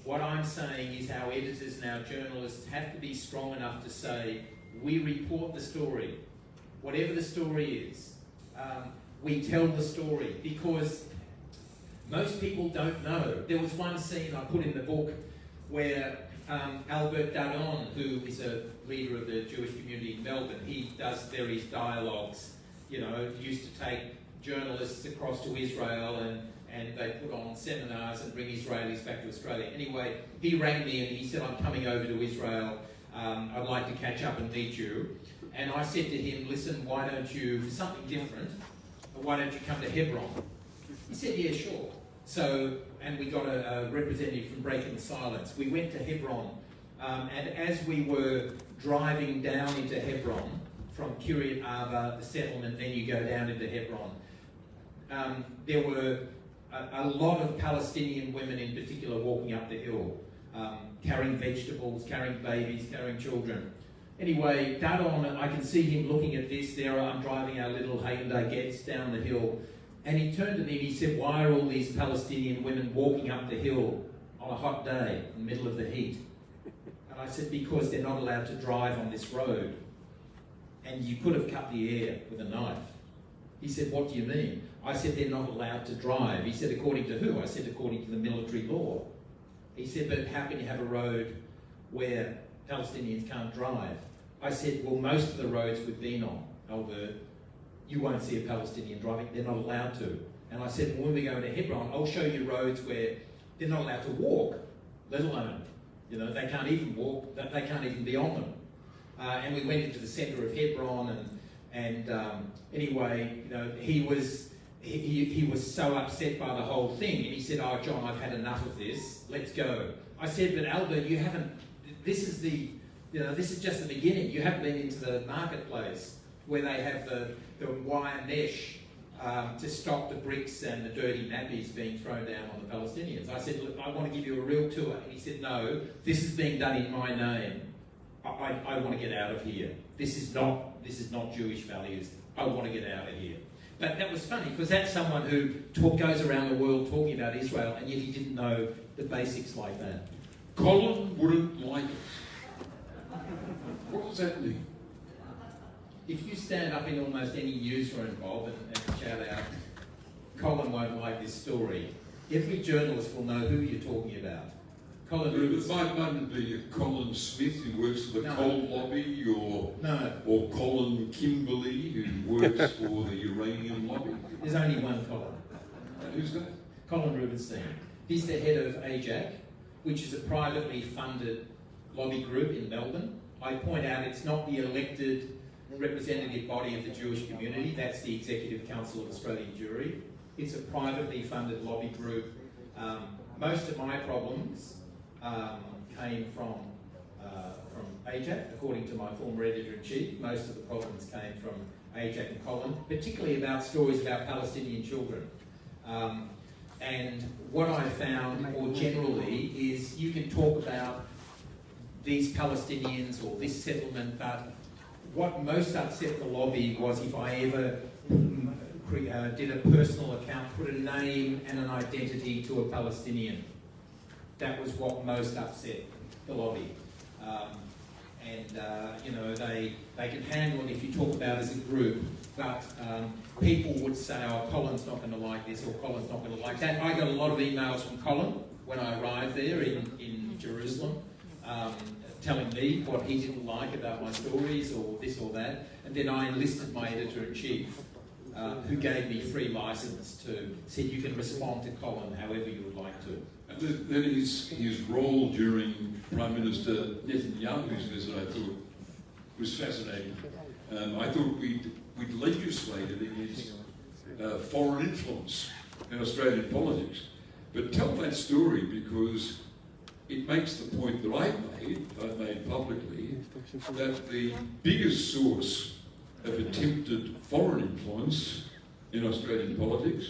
What I'm saying is our editors and our journalists have to be strong enough to say, we report the story. Whatever the story is, we tell the story, because most people don't know. There was one scene I put in the book where Albert Dadon, who is a leader of the Jewish community in Melbourne, he does various dialogues, you know, used to take journalists across to Israel and they put on seminars and bring Israelis back to Australia. Anyway, he rang me and he said, I'm coming over to Israel, I'd like to catch up and meet you. And I said to him, listen, why don't you, for something different, why don't you come to Hebron? He said, yeah, sure. So, and we got a representative from Breaking the Silence. We went to Hebron, and as we were driving down into Hebron, from Kiryat Arba, the settlement, then you go down into Hebron, there were a lot of Palestinian women in particular walking up the hill, carrying vegetables, carrying babies, carrying children. Anyway, Dadon, I can see him looking at this. There I'm driving our little Hyundai Getz down the hill. And he turned to me and he said, why are all these Palestinian women walking up the hill on a hot day in the middle of the heat? And I said, because they're not allowed to drive on this road. and you could have cut the air with a knife. He said, what do you mean? I said, they're not allowed to drive. He said, according to who? I said, according to the military law. He said, but how can you have a road where Palestinians can't drive? I said, well, most of the roads we've been on, Albert, you won't see a Palestinian driving. They're not allowed to. And I said, well, when we go to Hebron, I'll show you roads where they're not allowed to walk, let alone, you know, they can't even walk, they can't even be on them. And we went into the centre of Hebron, and anyway, you know, he was so upset by the whole thing, and he said, oh, John, I've had enough of this, let's go. I said, but Albert, you haven't, this is just the beginning. You haven't been into the marketplace where they have the wire mesh to stop the bricks and the dirty nappies being thrown down on the Palestinians. I said, look, I want to give you a real tour. And he said, no, this is being done in my name. I want to get out of here. This is not Jewish values. I want to get out of here. But that was funny, because that's someone who goes around the world talking about Israel, and yet he didn't know the basics like that. Colin wouldn't like it. What does that mean? If you stand up in almost any newsroom, Bob, and shout out, Colin won't like this story, every journalist will know who you're talking about. Colin It might be Colin Smith, who works for the coal lobby, or Colin Kimberley, who works for the uranium lobby. There's only one Colin. Who's that? Colin Rubenstein. He's the head of AJAC, which is a privately funded lobby group in Melbourne. I point out it's not the elected representative body of the Jewish community, that's the Executive Council of Australian Jewry. It's a privately funded lobby group. Most of my problems came from AJAC, according to my former editor-in-chief. Most of the problems came from AJAC and Colin, particularly about stories about Palestinian children. And what I found more generally is you can talk about these Palestinians or this settlement, but what most upset the lobby was if I ever did a personal account, put a name and an identity to a Palestinian. That was what most upset the lobby. You know, they can handle it if you talk about as a group, but people would say, oh, Colin's not going to like this, or Colin's not going to like that. I got a lot of emails from Colin when I arrived there in Jerusalem, telling me what he didn't like about my stories, or this or that. And then I enlisted my editor-in-chief, who gave me free license said you can respond to Colin however you would like to. And then his role during Prime Minister Netanyahu's visit, I thought, was fascinating. I thought we'd legislated against foreign influence in Australian politics. But tell that story, because it makes the point that I've made publicly, that the biggest source of attempted foreign influence in Australian politics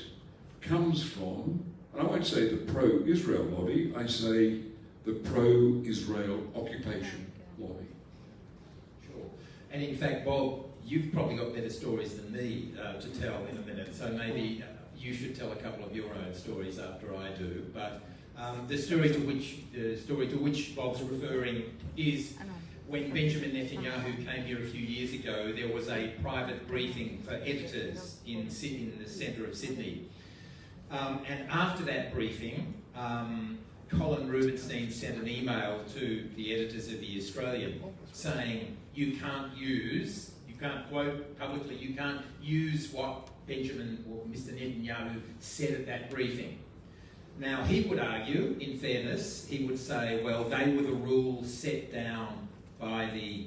comes from, and I won't say the pro-Israel lobby, I say the pro-Israel occupation lobby. Sure. And in fact, Bob, you've probably got better stories than me to tell in a minute, so maybe you should tell a couple of your own stories after I do. But the story to which Bob's referring is when Benjamin Netanyahu came here a few years ago. There was a private briefing for editors in Sydney, in the centre of Sydney. And after that briefing, Colin Rubenstein sent an email to the editors of The Australian saying, you can't quote publicly, you can't use what Benjamin or Mr. Netanyahu said at that briefing. Now, he would argue, in fairness, he would say, well, they were the rules set down by the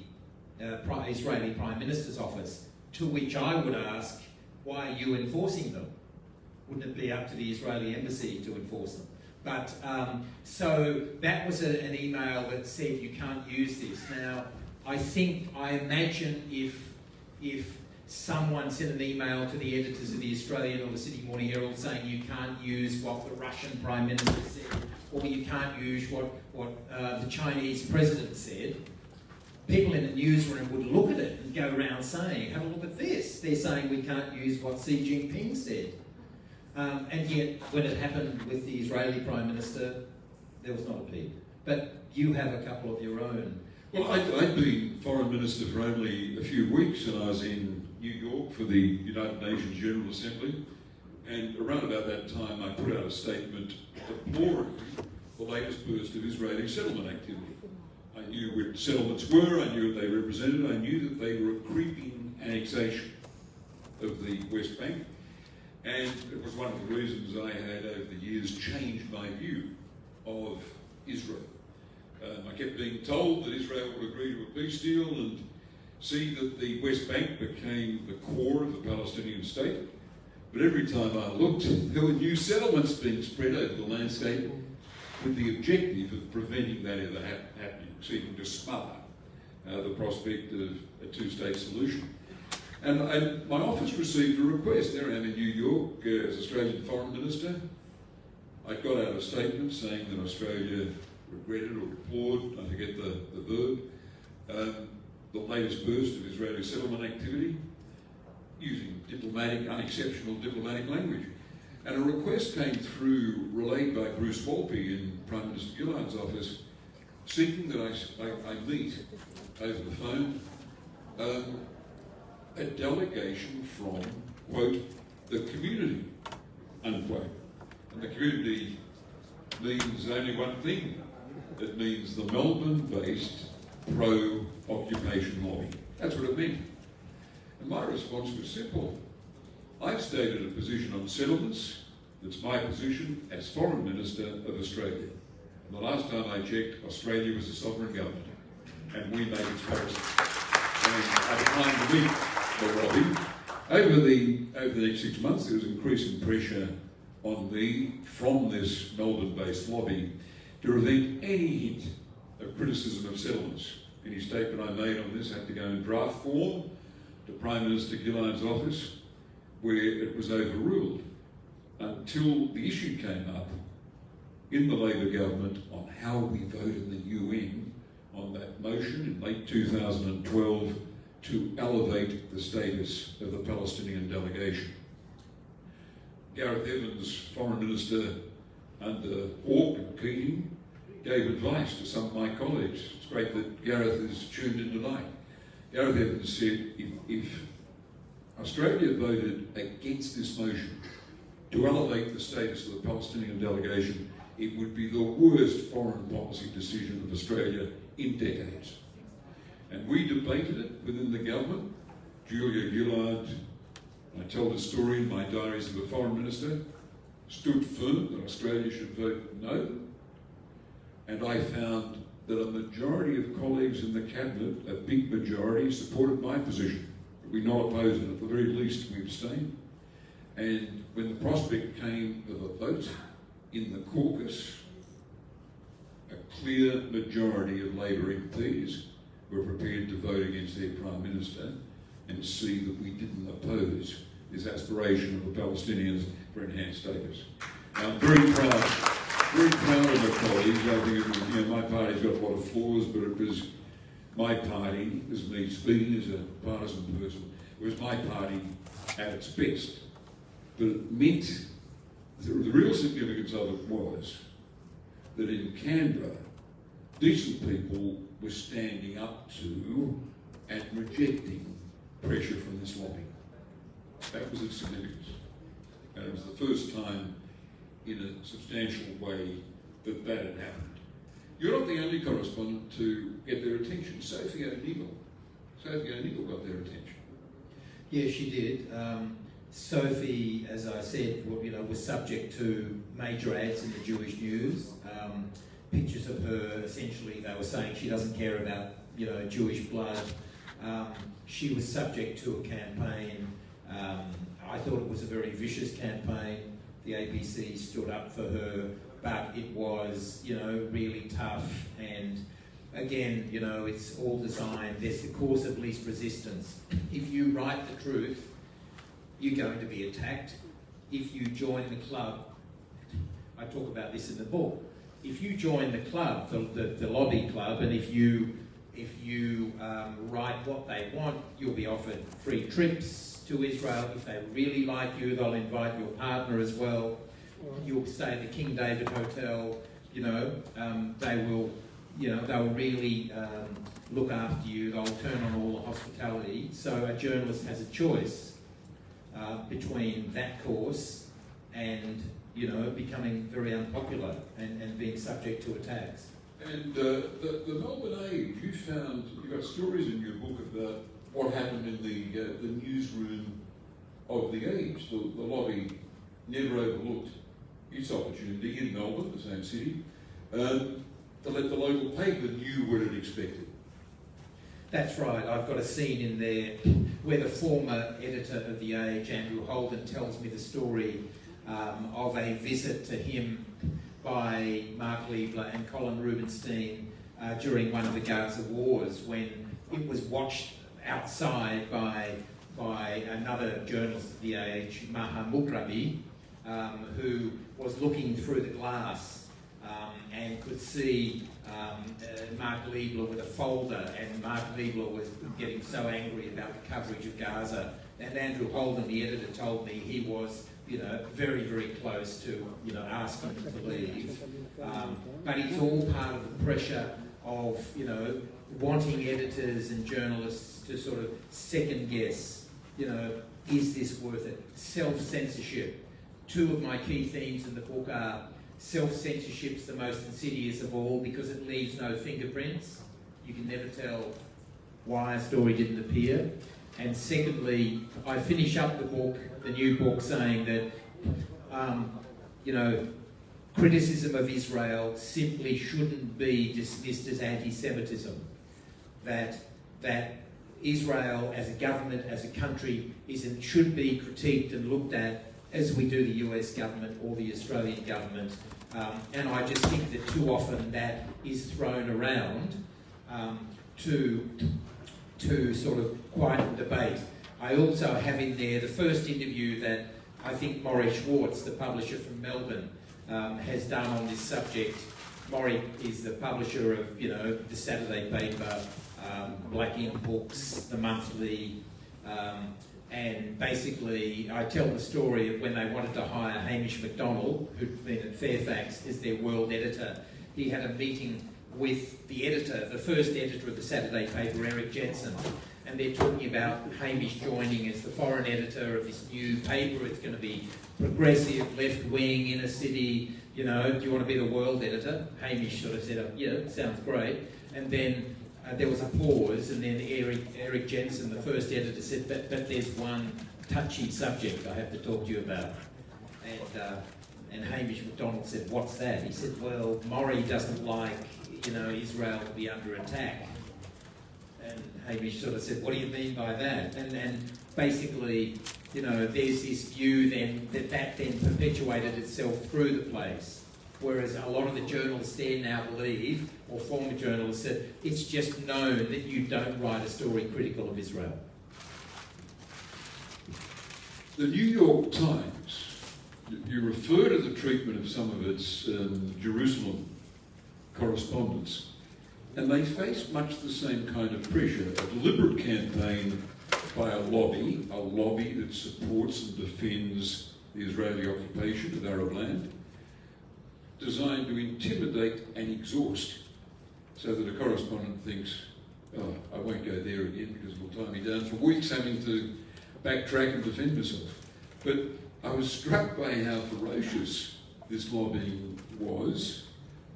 Israeli Prime Minister's office, to which I would ask, why are you enforcing them? Wouldn't it be up to the Israeli embassy to enforce them? But, so that was an email that said you can't use this. Now, I imagine if someone sent an email to the editors of The Australian or the Sydney Morning Herald saying you can't use what the Russian Prime Minister said, or you can't use what the Chinese President said, people in the newsroom would look at it and go around saying, have a look at this. They're saying we can't use what Xi Jinping said. And yet, when it happened with the Israeli Prime Minister, there was not a peep. But you have a couple of your own. Well, I'd been Foreign Minister for only a few weeks, and I was in New York for the United Nations General Assembly, and around about that time I put out a statement deploring the latest burst of Israeli settlement activity. I knew what settlements were, I knew what they represented, I knew that they were a creeping annexation of the West Bank, and it was one of the reasons I had over the years changed my view of Israel. I kept being told that Israel would agree to a peace deal and see that the West Bank became the core of the Palestinian state. But every time I looked, there were new settlements being spread over the landscape with the objective of preventing that ever happening, seeking to smother the prospect of a two-state solution. And my office received a request. There I am in New York as Australian Foreign Minister. I got out a statement saying that Australia regretted or deplored, I forget the verb, the latest burst of Israeli settlement activity, using unexceptional diplomatic language. And a request came through, relayed by Bruce Walpy in Prime Minister Lyons' office, seeking that I meet over the phone a delegation from, quote, the community, unquote. And the community means only one thing. It means the Melbourne-based pro-occupation lobby. That's what it meant. And my response was simple. I've stated a position on settlements that's my position as Foreign Minister of Australia. And the last time I checked, Australia was a sovereign government, and we made its policy. And I declined to meet the lobby. Over the next 6 months, there was increasing pressure on me from this Melbourne-based lobby to prevent any hint of criticism of settlements. Any statement I made on this had to go in draft form to Prime Minister Lyons' office, where it was overruled until the issue came up in the Labor government on how we voted in the UN on that motion in late 2012 to elevate the status of the Palestinian delegation. Gareth Evans, Foreign Minister under Hawke and Keating, gave advice to some of my colleagues. It's great that Gareth is tuned in tonight. Gareth Evans said, if Australia voted against this motion to elevate the status of the Palestinian delegation, it would be the worst foreign policy decision of Australia in decades. And we debated it within the government. Julia Gillard, I tell the story in my diaries of a foreign minister, stood firm that Australia should vote no. And I found that a majority of colleagues in the cabinet, a big majority, supported my position. We not oppose it, at the very least we abstained. And when the prospect came of a vote in the caucus, a clear majority of Labor MPs were prepared to vote against their Prime Minister and see that we didn't oppose this aspiration of the Palestinians for enhanced status. Now, I'm very proud of my colleagues. I think it was, my party's got a lot of flaws, but it was my party, as me speaking as a partisan person, it was my party at its best. But it meant, the real significance of it was that in Canberra, decent people were standing up to and rejecting pressure from this lobby. That was its significance. And it was the first time in a substantial way that that had happened. You're not the only correspondent to get their attention. Sophie O'Neill got their attention. Yeah, she did. Sophie, as I said, was subject to major ads in the Jewish news. Pictures of her, essentially, they were saying she doesn't care about, Jewish blood. She was subject to a campaign. I thought it was a very vicious campaign. The ABC stood up for her, but it was, really tough. And again, it's all designed, there's the course of least resistance. If you write the truth, you're going to be attacked. If you join the club, I talk about this in the book, if you join the club, the lobby club, and if you write what they want, you'll be offered free trips to Israel. If they really like you, they'll invite your partner as well. You'll stay at the King David Hotel. They will you know, they'll really look after you, they'll turn on all the hospitality. So a journalist has a choice between that course and, you know, becoming very unpopular and being subject to attacks. And the Melbourne Age, you got stories in your book about what happened in the newsroom of the Age. The lobby never overlooked its opportunity in Melbourne, the same city, to let the local paper knew what it expected. That's right. I've got a scene in there where the former editor of The Age, Andrew Holden, tells me the story of a visit to him by Mark Liebler and Colin Rubinstein during one of the Gaza wars, when it was watched outside by another journalist of The Age, Maha Mukrabi, who was looking through the glass and could see Mark Liebler with a folder, and Mark Liebler was getting so angry about the coverage of Gaza. And Andrew Holden, the editor, told me he was, you know, very, very close to, you know, asking him to leave. But it's all part of the pressure of, you know, wanting editors and journalists to sort of second guess, you know, is this worth it? Self-censorship. Two of my key themes in the book are self-censorship's the most insidious of all because it leaves no fingerprints. You can never tell why a story didn't appear. And secondly, I finish up the book, the new book, saying that, you know, criticism of Israel simply shouldn't be dismissed as anti-Semitism. That Israel as a government, as a country, should be critiqued and looked at as we do the US government or the Australian government. And I just think that too often that is thrown around to sort of quieten debate. I also have in there the first interview that I think Maury Schwartz, the publisher from Melbourne, has done on this subject. Maury is the publisher of, you know, the Saturday paper, Black Ink Books, The Monthly, and basically I tell the story of when they wanted to hire Hamish MacDonald, who'd been at Fairfax, as their world editor. He had a meeting with the editor, the first editor of the Saturday paper, Eric Jensen, and they're talking about Hamish joining as the foreign editor of this new paper. It's going to be progressive, left-wing, inner city, you know, do you want to be the world editor? Hamish sort of said, yeah, it sounds great. And then there was a pause, and then Eric Jensen, the first editor, said, but there's one touchy subject I have to talk to you about. And Hamish MacDonald said, what's that? He said, well, Maury doesn't like, you know, Israel to be under attack. And Hamish sort of said, what do you mean by that? And basically, you know, there's this view then that then perpetuated itself through the place. Whereas a lot of the journalists there now believe, or former journalists, that it's just known that you don't write a story critical of Israel. The New York Times, you refer to the treatment of some of its Jerusalem correspondents, and they face much the same kind of pressure, a deliberate campaign by a lobby that supports and defends the Israeli occupation of Arab land, designed to intimidate and exhaust, so that a correspondent thinks, oh, I won't go there again because it'll tie me down for weeks having to backtrack and defend myself. But I was struck by how ferocious this lobbying was,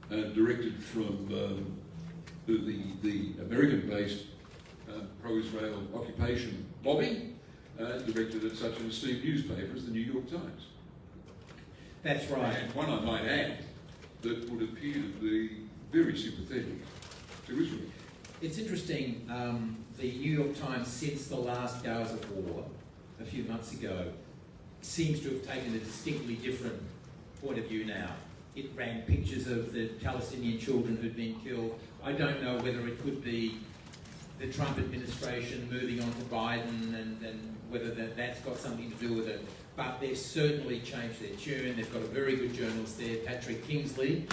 directed from the American-based pro-Israel occupation lobby, directed at such an esteemed newspaper as the New York Times. That's right. And one I might add that would appear to be very sympathetic to Israel. It's interesting, the New York Times, since the last Gaza war, a few months ago, seems to have taken a distinctly different point of view now. It ran pictures of the Palestinian children who'd been killed. I don't know whether it could be the Trump administration moving on to Biden and whether that's got something to do with it. But they've certainly changed their tune. They've got a very good journalist there, Patrick Kingsley,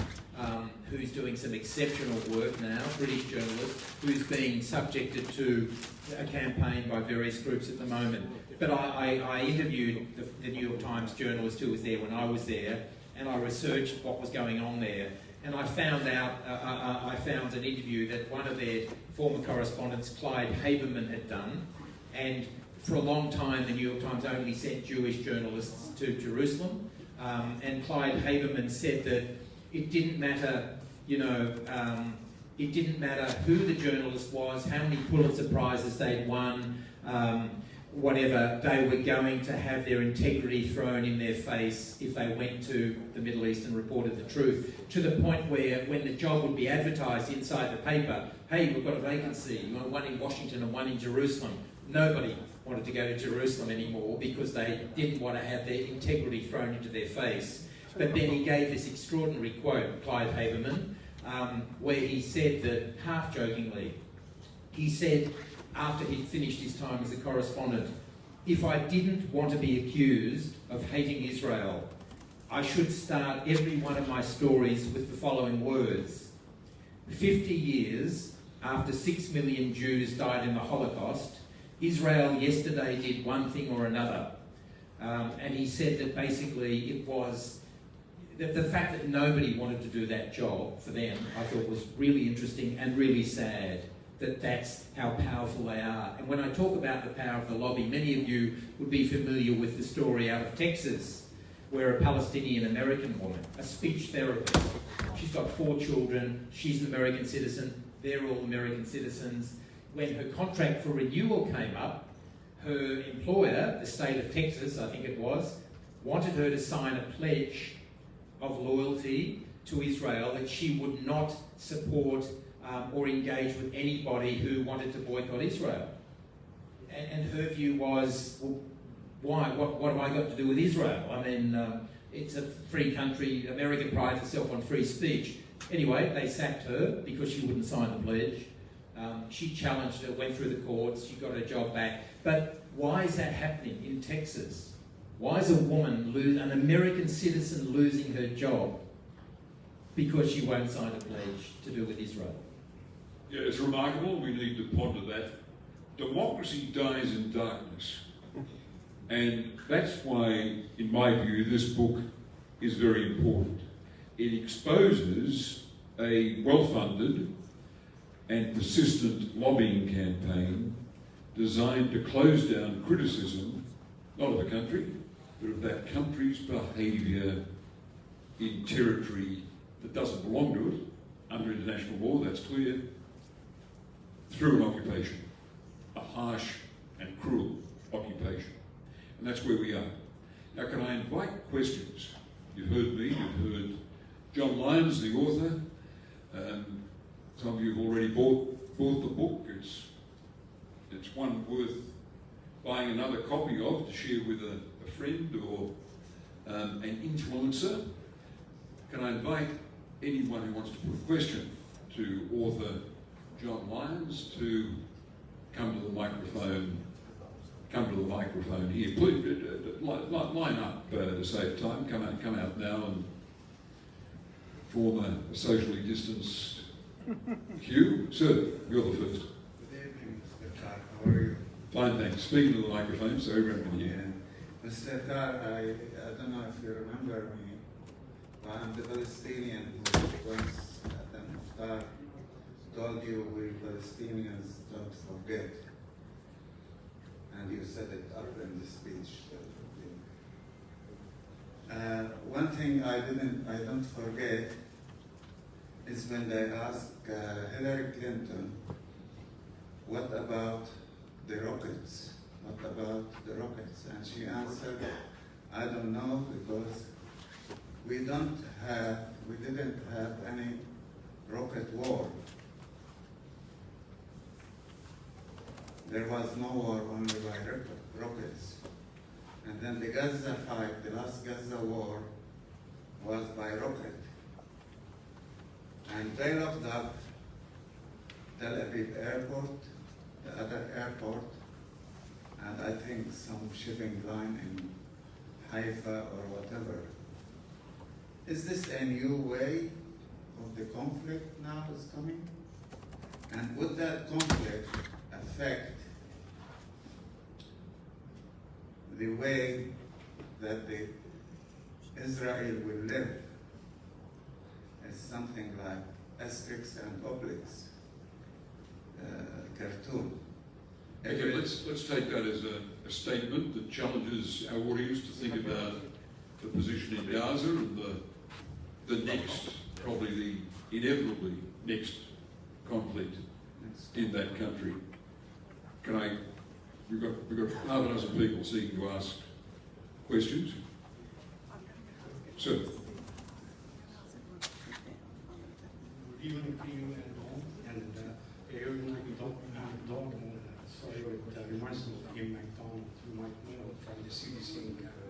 who's doing some exceptional work now, British journalist, who's being subjected to a campaign by various groups at the moment. But I interviewed the New York Times journalist who was there when I was there, and I researched what was going on there. And I found out, I found an interview that one of their former correspondents, Clyde Haberman, had done, and for a long time the New York Times only sent Jewish journalists to Jerusalem, and Clyde Haberman said that it didn't matter, it didn't matter who the journalist was, how many Pulitzer Prizes they'd won, whatever, they were going to have their integrity thrown in their face if they went to the Middle East and reported the truth, to the point where when the job would be advertised inside the paper, hey, we've got a vacancy, one in Washington and one in Jerusalem, nobody wanted to go to Jerusalem anymore because they didn't want to have their integrity thrown into their face. But then he gave this extraordinary quote, Clyde Haberman, where he said that, half-jokingly, he said, after he'd finished his time as a correspondent, if I didn't want to be accused of hating Israel, I should start every one of my stories with the following words. 50 years after 6 million Jews died in the Holocaust, Israel yesterday did one thing or another. And he said that basically it was, the fact that nobody wanted to do that job for them, I thought was really interesting and really sad. That's how powerful they are. And when I talk about the power of the lobby, many of you would be familiar with the story out of Texas, where a Palestinian-American woman, a speech therapist, she's got 4 children, she's an American citizen, they're all American citizens. When her contract for renewal came up, her employer, the state of Texas, I think it was, wanted her to sign a pledge of loyalty to Israel that she would not support or engage with anybody who wanted to boycott Israel. And her view was, well, why? What have I got to do with Israel? I mean, it's a free country. America prides itself on free speech. Anyway, they sacked her because she wouldn't sign the pledge. She challenged it, went through the courts, she got her job back. But why is that happening in Texas? Why is a woman, an American citizen, losing her job because she won't sign a pledge to do with Israel? Yeah, it's remarkable. We need to ponder that. Democracy dies in darkness. And that's why, in my view, this book is very important. It exposes a well-funded and persistent lobbying campaign designed to close down criticism, not of a country, but of that country's behaviour in territory that doesn't belong to it, under international law, that's clear, through an occupation, a harsh and cruel occupation. And that's where we are. Now, can I invite questions? You've heard me, you've heard John Lyons, the author. Some of you have already bought the book. It's one worth buying another copy of to share with a friend or an influencer. Can I invite anyone who wants to put a question to author John Lyons to come to the microphone here. Please line up to save time. Come out now and form a socially distanced queue. Sir, you're the first. Good evening, Mr. Carr. How are you? Fine, thanks. Speaking to the microphone so everyone can hear. Mr. Carr, I don't know if you remember me, but I'm the Palestinian who once at the Iftar told you we Palestinians don't forget. And you said it up in the speech. One thing I don't forget is when they asked Hillary Clinton, what about the rockets? What about the rockets? And she answered, I don't know, because we didn't have any rocket war. There was no war only by rockets. And then the Gaza fight, the last Gaza war, was by rocket. And they locked up Tel Aviv airport, the other airport, and I think some shipping line in Haifa or whatever. Is this a new way of the conflict now is coming? And would that conflict affect the way that Israel will live? It's something like Asterix and Obelix cartoon. Okay, let's take that as a statement that challenges our audience to think about the position in Gaza and the next, probably the inevitably next conflict in that country. We've got half a dozen people seeking to ask questions. Sir. Good evening to you and all. And Aaron McDonald, sorry, but reminds me of Ian McDonald, you might know from the CBC in Canada.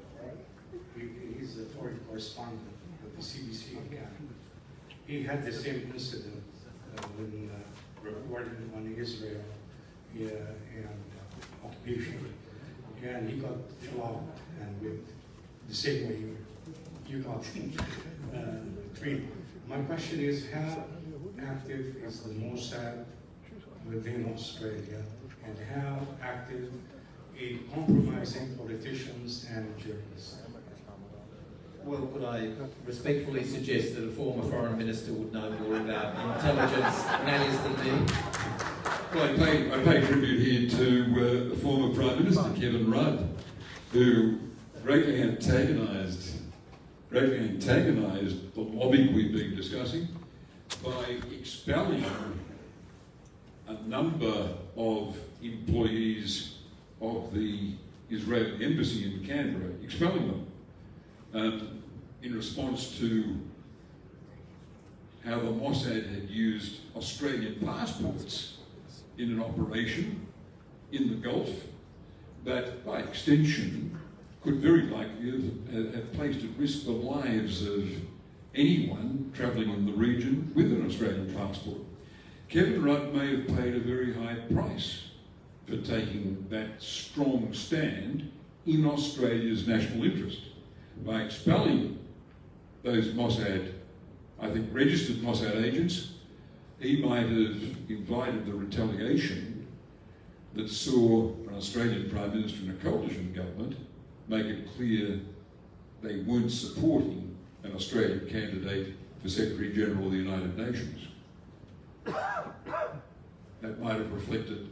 He's a foreign correspondent of the CBC in Canada. He had the same incident when reporting on Israel and occupation. And he got flogged, and with the same way you got treated. My question is, how active is the Mossad within Australia, and how active in compromising politicians and journalists? Well, could I respectfully suggest that a former foreign minister would know more about intelligence matters than me? Well, I pay tribute here to the former Prime Minister, Kevin Rudd, who greatly antagonised the lobby we've been discussing by expelling a number of employees of the Israeli embassy in Canberra, expelling them in response to how the Mossad had used Australian passports in an operation in the Gulf that, by extension, could very likely have placed at risk the lives of anyone travelling in the region with an Australian passport. Kevin Rudd may have paid a very high price for taking that strong stand in Australia's national interest by expelling those Mossad, I think registered Mossad agents. He might have invited the retaliation that saw an Australian Prime Minister and a coalition government make it clear they weren't supporting an Australian candidate for Secretary General of the United Nations. That might have reflected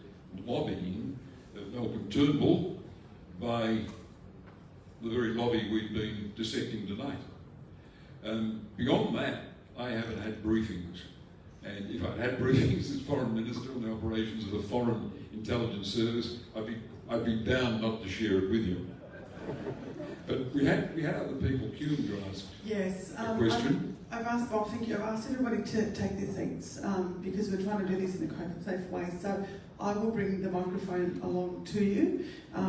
lobbying of Malcolm Turnbull by the very lobby we've been dissecting tonight. Beyond that, I haven't had briefings. And if I'd had briefings as Foreign Minister on the operations of a foreign intelligence service, I'd be bound not to share it with you. But we had other people queuing to ask a question. I've asked Bob, thank you. I've asked everybody to take their seats because we're trying to do this in a quick and safe way. So I will bring the microphone along to you.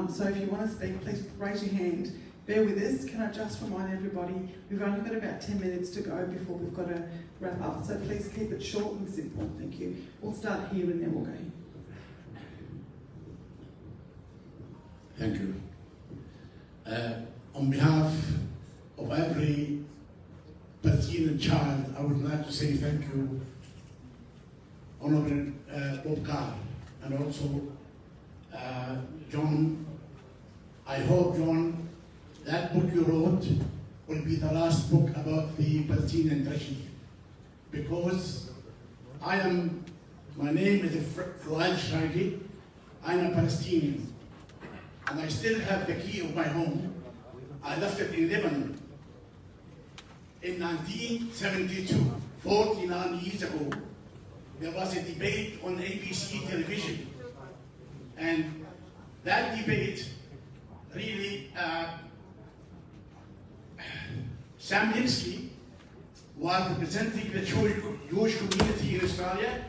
So if you want to speak, please raise your hand. Bear with us. Can I just remind everybody, we've only got about 10 minutes to go before we've got to wrap up. So please keep it short and simple. Thank you. We'll start here and then we'll go here. Thank you. On behalf of every Palestinian child, I would like to say thank you, Honorable Bob Carr, and also John. I hope, John, that book you wrote will be the last book about the Palestinian tragedy, because my name is Lyons. I'm a Palestinian, and I still have the key of my home. I left it in Lebanon in 1972, 49 years ago. There was a debate on ABC television, and that debate really, Sam Lipsky was representing the Jewish community in Australia,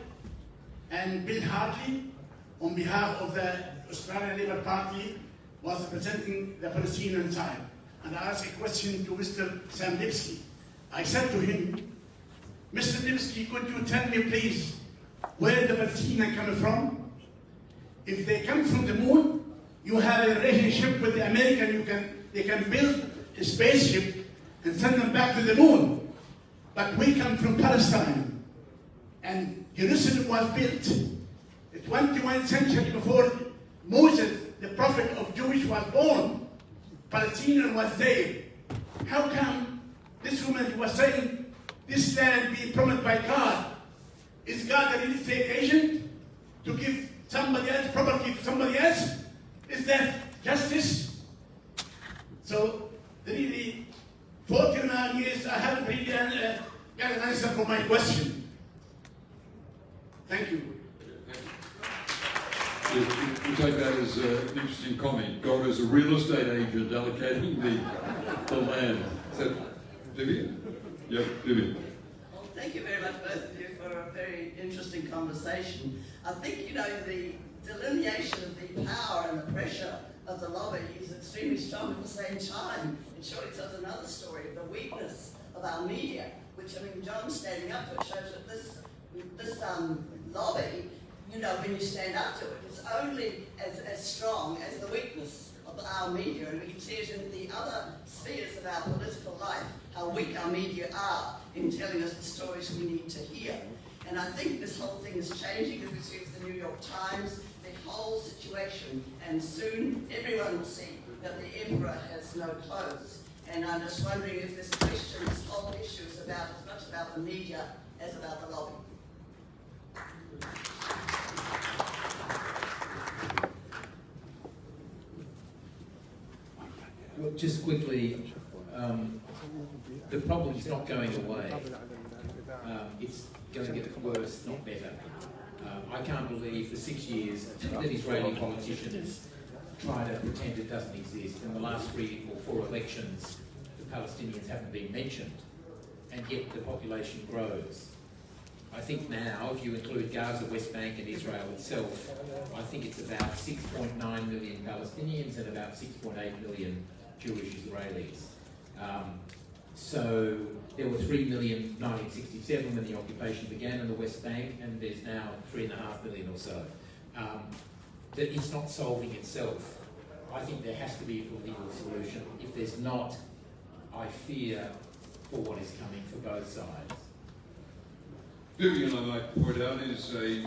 and Bill Hartley, on behalf of the Australian Labour Party, was representing the Palestinian side. And I asked a question to Mr. Sam Lipsky. I said to him, Mr. Lipsky, could you tell me please where the Palestinians come from? If they come from the moon, you have a relationship with the American, they can build a spaceship and send them back to the moon. But we come from Palestine, and Jerusalem was built the 21st century before Moses, the prophet of Jewish, was born. Palestinian was there. How come this woman was saying this land being promised by God. Is God a real estate agent to give somebody else property to somebody else? Is that justice? So, really, 49 years, I haven't really got an answer for my question. Thank you. We take that as an interesting comment. God is a real estate agent allocating the land. Is that Vivian? Yep, Vivian. Well, thank you very much, both of you, for a very interesting conversation. I think, you know, the delineation of the power and the pressure of the lobby is extremely strong at the same time. It surely tells another story of the weakness of our media, which, I mean, John standing up to it shows that this lobby, you know, when you stand up to it, it's only as strong as the weakness of our media, and we can see it in the other spheres of our political life, how weak our media are in telling us the stories we need to hear. And I think this whole thing is changing, as we see with the New York Times, the whole situation, and soon everyone will see that the emperor has no clothes. And I'm just wondering if this question, this whole issue is about as much about the media as about the lobby. Well, just quickly, the problem is not going away. It's going to get worse, not better. I can't believe for 6 years that Israeli politicians try to pretend it doesn't exist. In the last 3 or 4 elections, the Palestinians haven't been mentioned, and yet the population grows. I think now, if you include Gaza, West Bank and Israel itself, I think it's about 6.9 million Palestinians and about 6.8 million Jewish Israelis. So there were 3 million in 1967 when the occupation began in the West Bank, and there's now 3.5 million or so. That it's not solving itself. I think there has to be a political solution. If there's not, I fear for what is coming for both sides. Vivian, I might point out, is a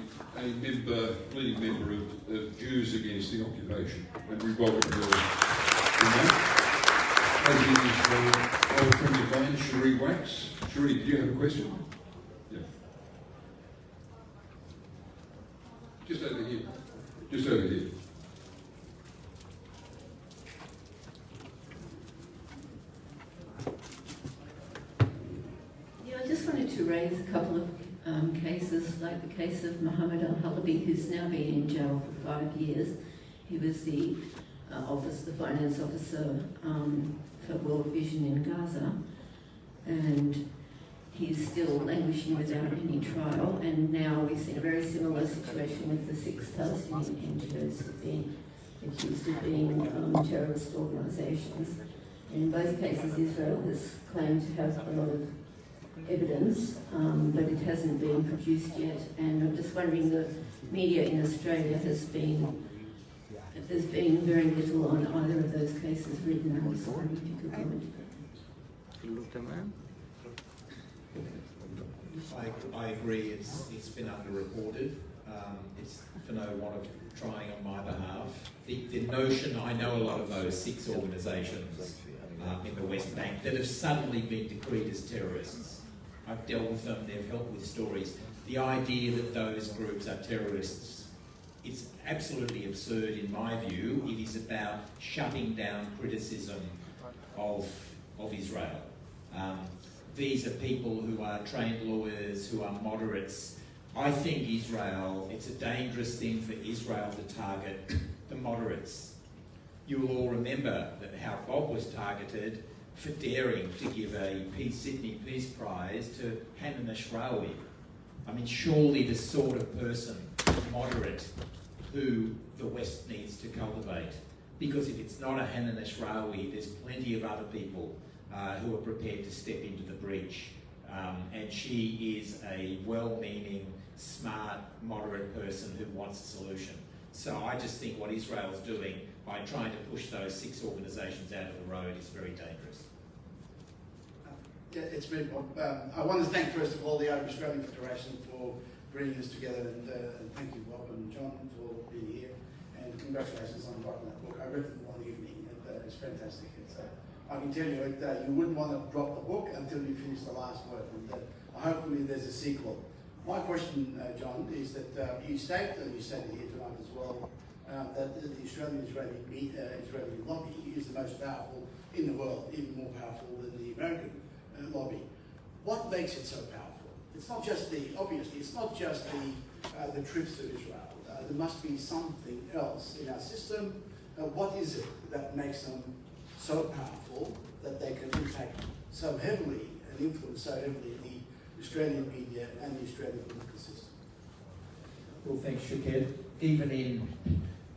leading member of Jews Against the Occupation, and we welcome her in that. As is old friend of mine, Cherie Wax. Cherie, do you have a question? Yeah. Just over here. Just over here. Yeah, I just wanted to raise a couple of cases, like the case of Mohammed al-Halabi, who's now been in jail for 5 years. He was the finance officer for World Vision in Gaza, and he's still languishing without any trial. And now we've seen a very similar situation with the 6 Palestinian NGOs who've been accused of being terrorist organisations. And in both cases, Israel has claimed to have a lot of evidence, but it hasn't been produced yet. And I'm just wondering, the media in Australia there's been very little on either of those cases written. I was wondering if you could comment. I agree, it's been underreported. It's for no want of trying on my behalf. The notion, I know a lot of those 6 organisations in the West Bank that have suddenly been decreed as terrorists. I've dealt with them, they've helped with stories. The idea that those groups are terrorists, it's absolutely absurd in my view. It is about shutting down criticism of Israel. These are people who are trained lawyers, who are moderates. I think Israel, it's a dangerous thing for Israel to target the moderates. You will all remember that how Bob was targeted for daring to give a Sydney Peace Prize to Hanan Ashrawi. I mean, surely the sort of person, moderate, who the West needs to cultivate. Because if it's not a Hanan Ashrawi, there's plenty of other people who are prepared to step into the breach. And she is a well-meaning, smart, moderate person who wants a solution. So I just think what Israel's doing by trying to push those 6 organisations out of the road is very dangerous. Yeah, it's me, Bob. I want to thank, first of all, the Arab Australian Federation for bringing us together, and thank you, Bob and John, for being here. And congratulations on writing that book. I read it in one evening, and it's fantastic. I can tell you that you wouldn't want to drop the book until you finish the last word. And hopefully there's a sequel. My question, John, is that you stated here tonight as well, that the Australian-Israeli lobby is the most powerful in the world, even more powerful than the American lobby. What makes it so powerful? It's not just obviously, it's not just the trips to Israel. There must be something else in our system. What is it that makes them so powerful that they can impact so heavily and influence so heavily the Australian media and the Australian political system? Well, thanks, Shaked. Even in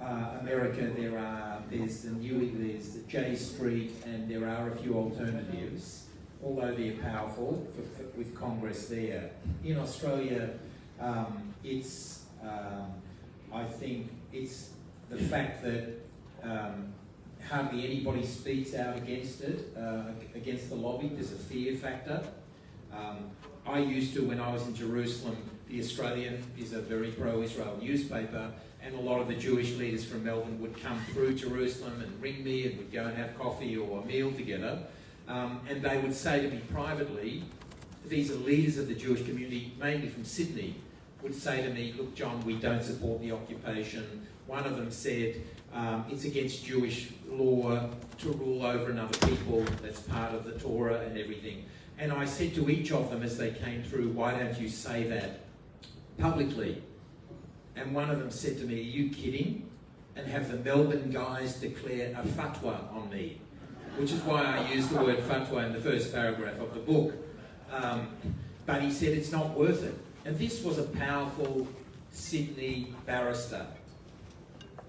America, there's the J Street, and there are a few alternatives, although they're powerful with Congress there. In Australia, I think it's the fact that hardly anybody speaks out against it, against the lobby. There's a fear factor. I used to, when I was in Jerusalem, The Australian is a very pro-Israel newspaper, and a lot of the Jewish leaders from Melbourne would come through Jerusalem and ring me, and we'd go and have coffee or a meal together. And they would say to me privately, these are leaders of the Jewish community, mainly from Sydney, would say to me, look, John, we don't support the occupation. One of them said, it's against Jewish law to rule over another people. That's part of the Torah and everything. And I said to each of them as they came through, why don't you say that publicly? And one of them said to me, are you kidding? And have the Melbourne guys declare a fatwa on me, which is why I used the word fatwa in the first paragraph of the book. But he said it's not worth it. And this was a powerful Sydney barrister,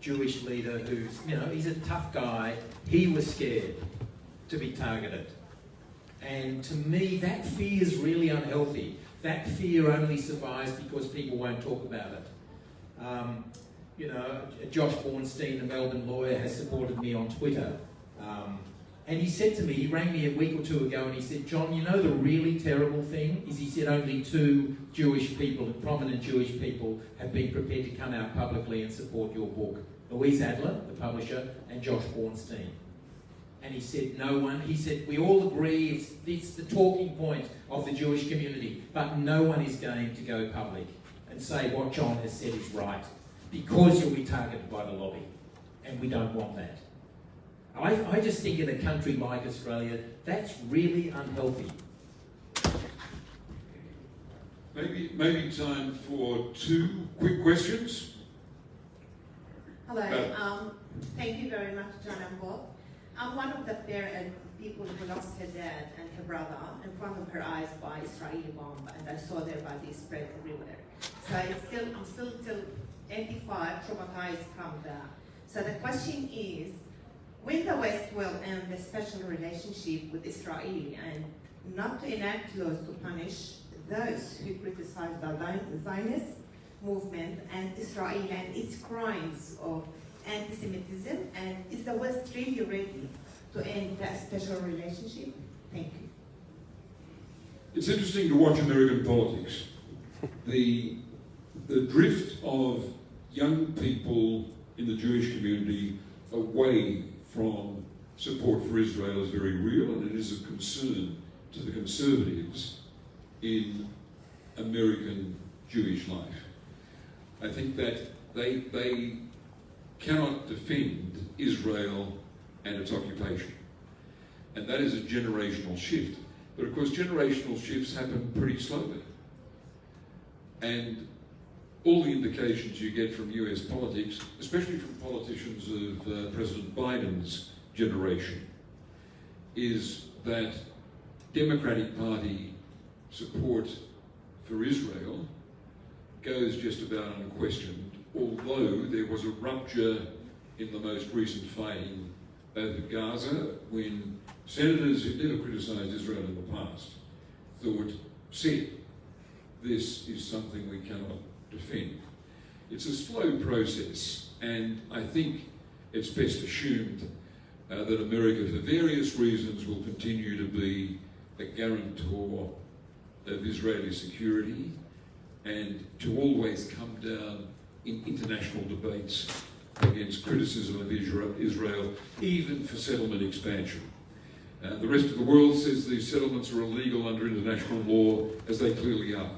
Jewish leader who's, he's a tough guy. He was scared to be targeted. And to me, that fear is really unhealthy. That fear only survives because people won't talk about it. Josh Bornstein, the Melbourne lawyer, has supported me on Twitter. And he said to me, he rang me a week or two ago and he said, John, the really terrible thing is, he said, only two Jewish people, prominent Jewish people, have been prepared to come out publicly and support your book. Louise Adler, the publisher, and Josh Bornstein. And he said, no one. He said, we all agree it's the talking point of the Jewish community, but no one is going to go public and say what John has said is right, because you'll be targeted by the lobby, and we don't want that. I just think in a country like Australia, that's really unhealthy. Maybe time for two quick questions. Hello. Thank you very much, John and Bob. I'm one of the people who lost her dad and her brother in front of her eyes by Israeli bomb, and I saw their bodies spread everywhere. So I'm still till 85 traumatized from that. So the question is, when the West will end the special relationship with Israel and not to enact laws to punish those who criticize the Zionist movement and Israel and its crimes of anti-Semitism, and is the West really ready to end that special relationship? Thank you. It's interesting to watch American politics. The drift of young people in the Jewish community away from support for Israel is very real, and it is a concern to the conservatives in American Jewish life. I think that they cannot defend Israel and its occupation. And that is a generational shift. But of course, generational shifts happen pretty slowly. And all the indications you get from US politics, especially from politicians of President Biden's generation, is that Democratic Party support for Israel goes just about unquestioned, although there was a rupture in the most recent fighting over Gaza when senators who never criticised Israel in the past said this is something we cannot defend. It's a slow process, and I think it's best assumed that America, for various reasons, will continue to be a guarantor of Israeli security and to always come down in international debates against criticism of Israel, even for settlement expansion. The rest of the world says these settlements are illegal under international law, as they clearly are.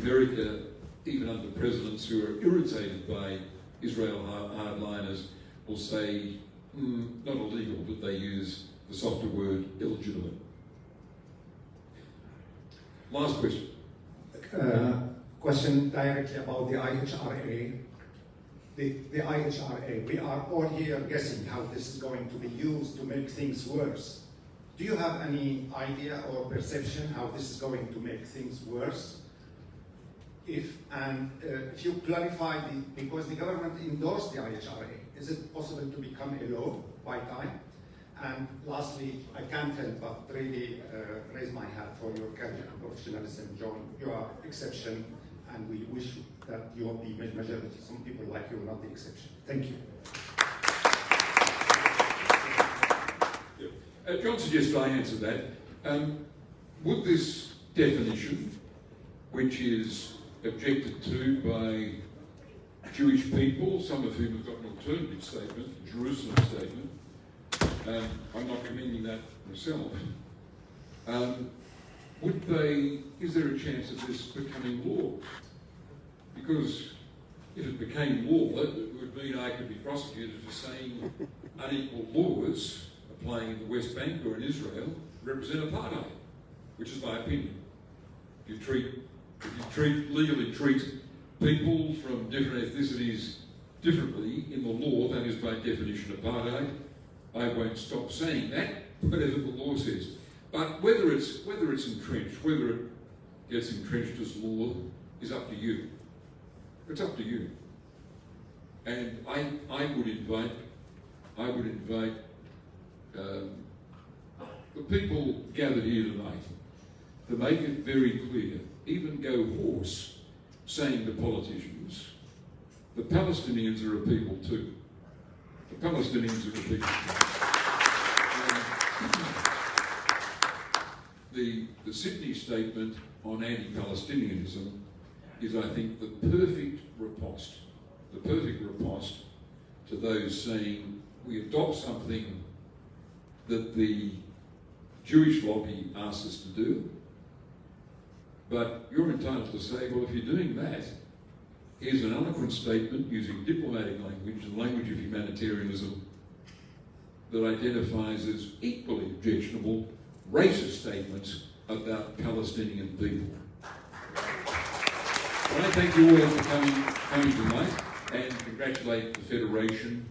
America, even under presidents who are irritated by Israel hardliners, will say, not illegal, but they use the softer word, illegitimate. Last question. Question directly about the IHRA. The IHRA, we are all here guessing how this is going to be used to make things worse. Do you have any idea or perception how this is going to make things worse? If you clarify, because the government endorsed the IHRA, is it possible to become a law by time? And lastly, I can't help but really raise my hat for your career and professionalism, John. You are exception, and we wish that you will be majority. Some people like you are not the exception. Thank you. John suggests I answer that. Would this definition, which is objected to by Jewish people, some of whom have got an alternative statement, the Jerusalem statement, I'm not commending that myself, is there a chance of this becoming law? Because if it became law, it would mean I could be prosecuted for saying unequal laws applying in the West Bank or in Israel represent apartheid, which is my opinion. If you legally treat people from different ethnicities differently in the law, that is by definition apartheid. I won't stop saying that, whatever the law says. But whether it's entrenched, whether it gets entrenched as law, is up to you. It's up to you. And I would invite the people gathered here tonight to make it very clear, even go hoarse, saying to politicians, the Palestinians are a people too. The Palestinians are a people too. The Sydney statement on anti-Palestinianism is, I think, the perfect riposte to those saying we adopt something that the Jewish lobby asks us to do, but you're entitled to say, well, if you're doing that, here's an eloquent statement using diplomatic language, the language of humanitarianism, that identifies as equally objectionable racist statements about Palestinian people. Well, I thank you all for coming tonight, and congratulate the Federation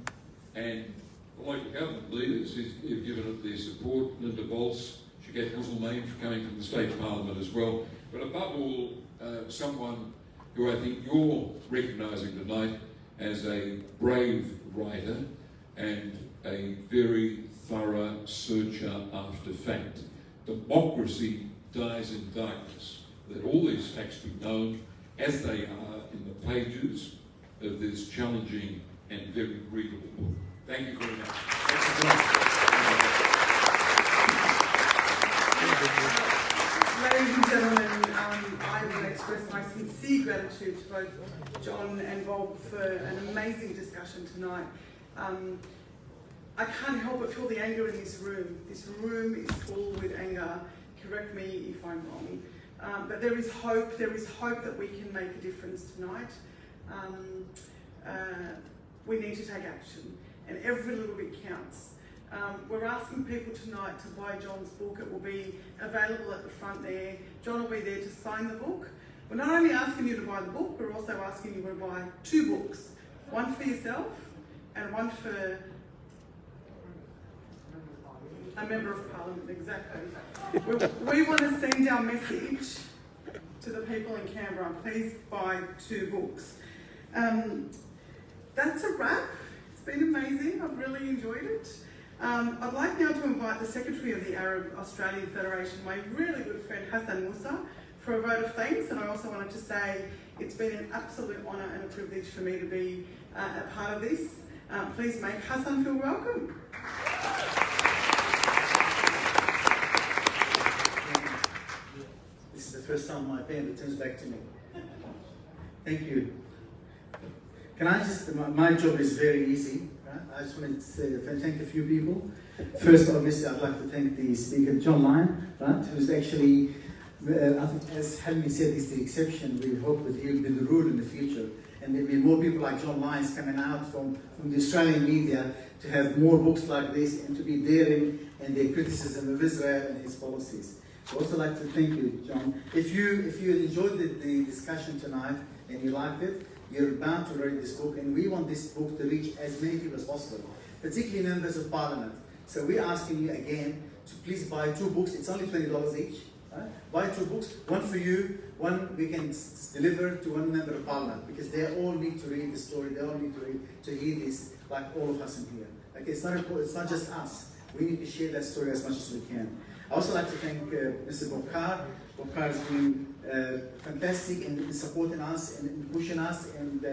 and the local government leaders who've given it their support. Linda Volz, Shagat Musulman for coming from the State Parliament as well. But above all, someone who I think you're recognising tonight as a brave writer and a very thorough searcher after fact. Democracy dies in darkness. Let all these facts be known as they are in the pages of this challenging and very readable book. Thank you very much. Ladies and gentlemen, I want to express my sincere gratitude to both John and Bob for an amazing discussion tonight. I can't help but feel the anger in this room. This room is full with anger. Correct me if I'm wrong. But there is hope that we can make a difference tonight. We need to take action, and every little bit counts. We're asking people tonight to buy John's book. It will be available at the front there. John will be there to sign the book. We're not only asking you to buy the book, we're also asking you to buy 2 books. One for yourself and one for a Member of Parliament, exactly. We want to send our message to the people in Canberra. Please buy 2 books. That's a wrap. It's been amazing. I've really enjoyed it. I'd like now to invite the Secretary of the Arab Australian Federation, my really good friend Hassan Musa, for a vote of thanks. And I also wanted to say it's been an absolute honour and a privilege for me to be a part of this. Please make Hassan feel welcome. This is the first time my pen turns back to me. Thank you. Can I just, my job is very easy. I just wanted to thank a few people. First, obviously, I'd like to thank the speaker, John Lyons, right, who's actually, I think, as Helmi said, is the exception. We hope that he'll be the rule in the future. And there'll be more people like John Lyons coming out from the Australian media to have more books like this and to be daring in their criticism of Israel and its policies. I'd also like to thank you, John. If you enjoyed the discussion tonight and you liked it, you're bound to read this book, and we want this book to reach as many people as possible, particularly members of Parliament. So we're asking you again to please buy 2 books. It's only $20 each. Right? Buy 2 books, one for you, one we can deliver to one member of Parliament, because they all need to read the story. They all need to hear this, like all of us in here. Okay, it's not just us. We need to share that story as much as we can. I also like to thank Mr. Bob Carr. Bob Carr has been fantastic in supporting us and pushing us and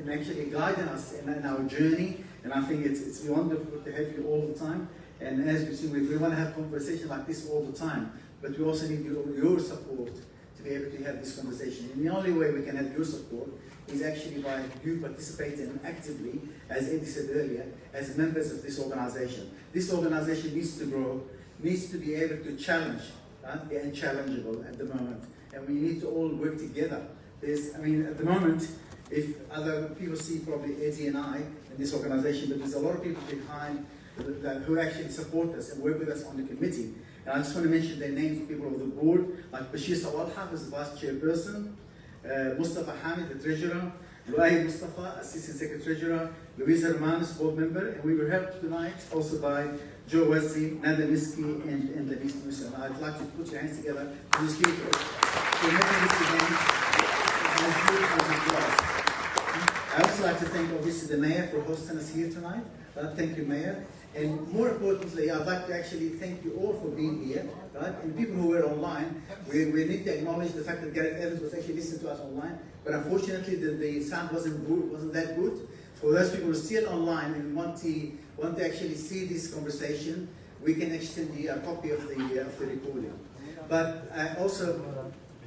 actually guiding us in our journey. And I think it's wonderful to have you all the time. And as we see, we want to have conversations like this all the time. But we also need your support to be able to have this conversation. And the only way we can have your support is actually by you participating actively, as Eddie said earlier, as members of this organization. This organization needs to grow, needs to be able to challenge the unchallengeable at the moment. And we need to all work together. At the moment, if other people see probably Eddie and I in this organization, but there's a lot of people behind who actually support us and work with us on the committee. And I just want to mention their names, people of the board, like Bashir Sawalha, who's the vice chairperson, Mustafa Hamid, the treasurer, Luay Mustafa, assistant secretary treasurer, Louisa Romanis, board member, and we were helped tonight also by Joe Wesley, Nada Miski, and Denise Musa. I'd like to put your hands together for these people for making this event as good as it was. I also like to thank, obviously, the mayor for hosting us here tonight. Thank you, Mayor. And more importantly, I'd like to actually thank you all for being here, right? And people who were online, we need to acknowledge the fact that Gareth Evans was actually listening to us online, but unfortunately the sound wasn't that good. For those people who are still online and want to actually see this conversation, we can actually send you a copy of the recording. But also,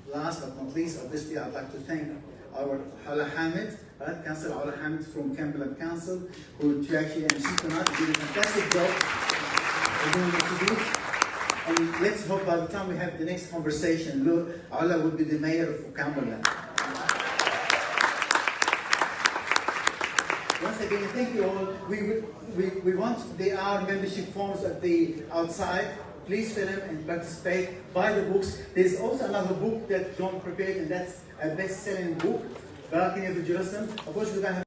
last but not least, obviously, I'd like to thank our Hala Hamid, right? Councillor Hala Hamid from Cumberland Council, who actually MC tonight, did a fantastic job of doing what she did. And let's hope by the time we have the next conversation, Hala will be the mayor of Cumberland. Once again, thank you all. We want our membership forms at the outside. Please fill in and participate. Buy the books. There's also another book that John prepared, and that's a best-selling book, Balcony of Jerusalem. Of course, we're going to have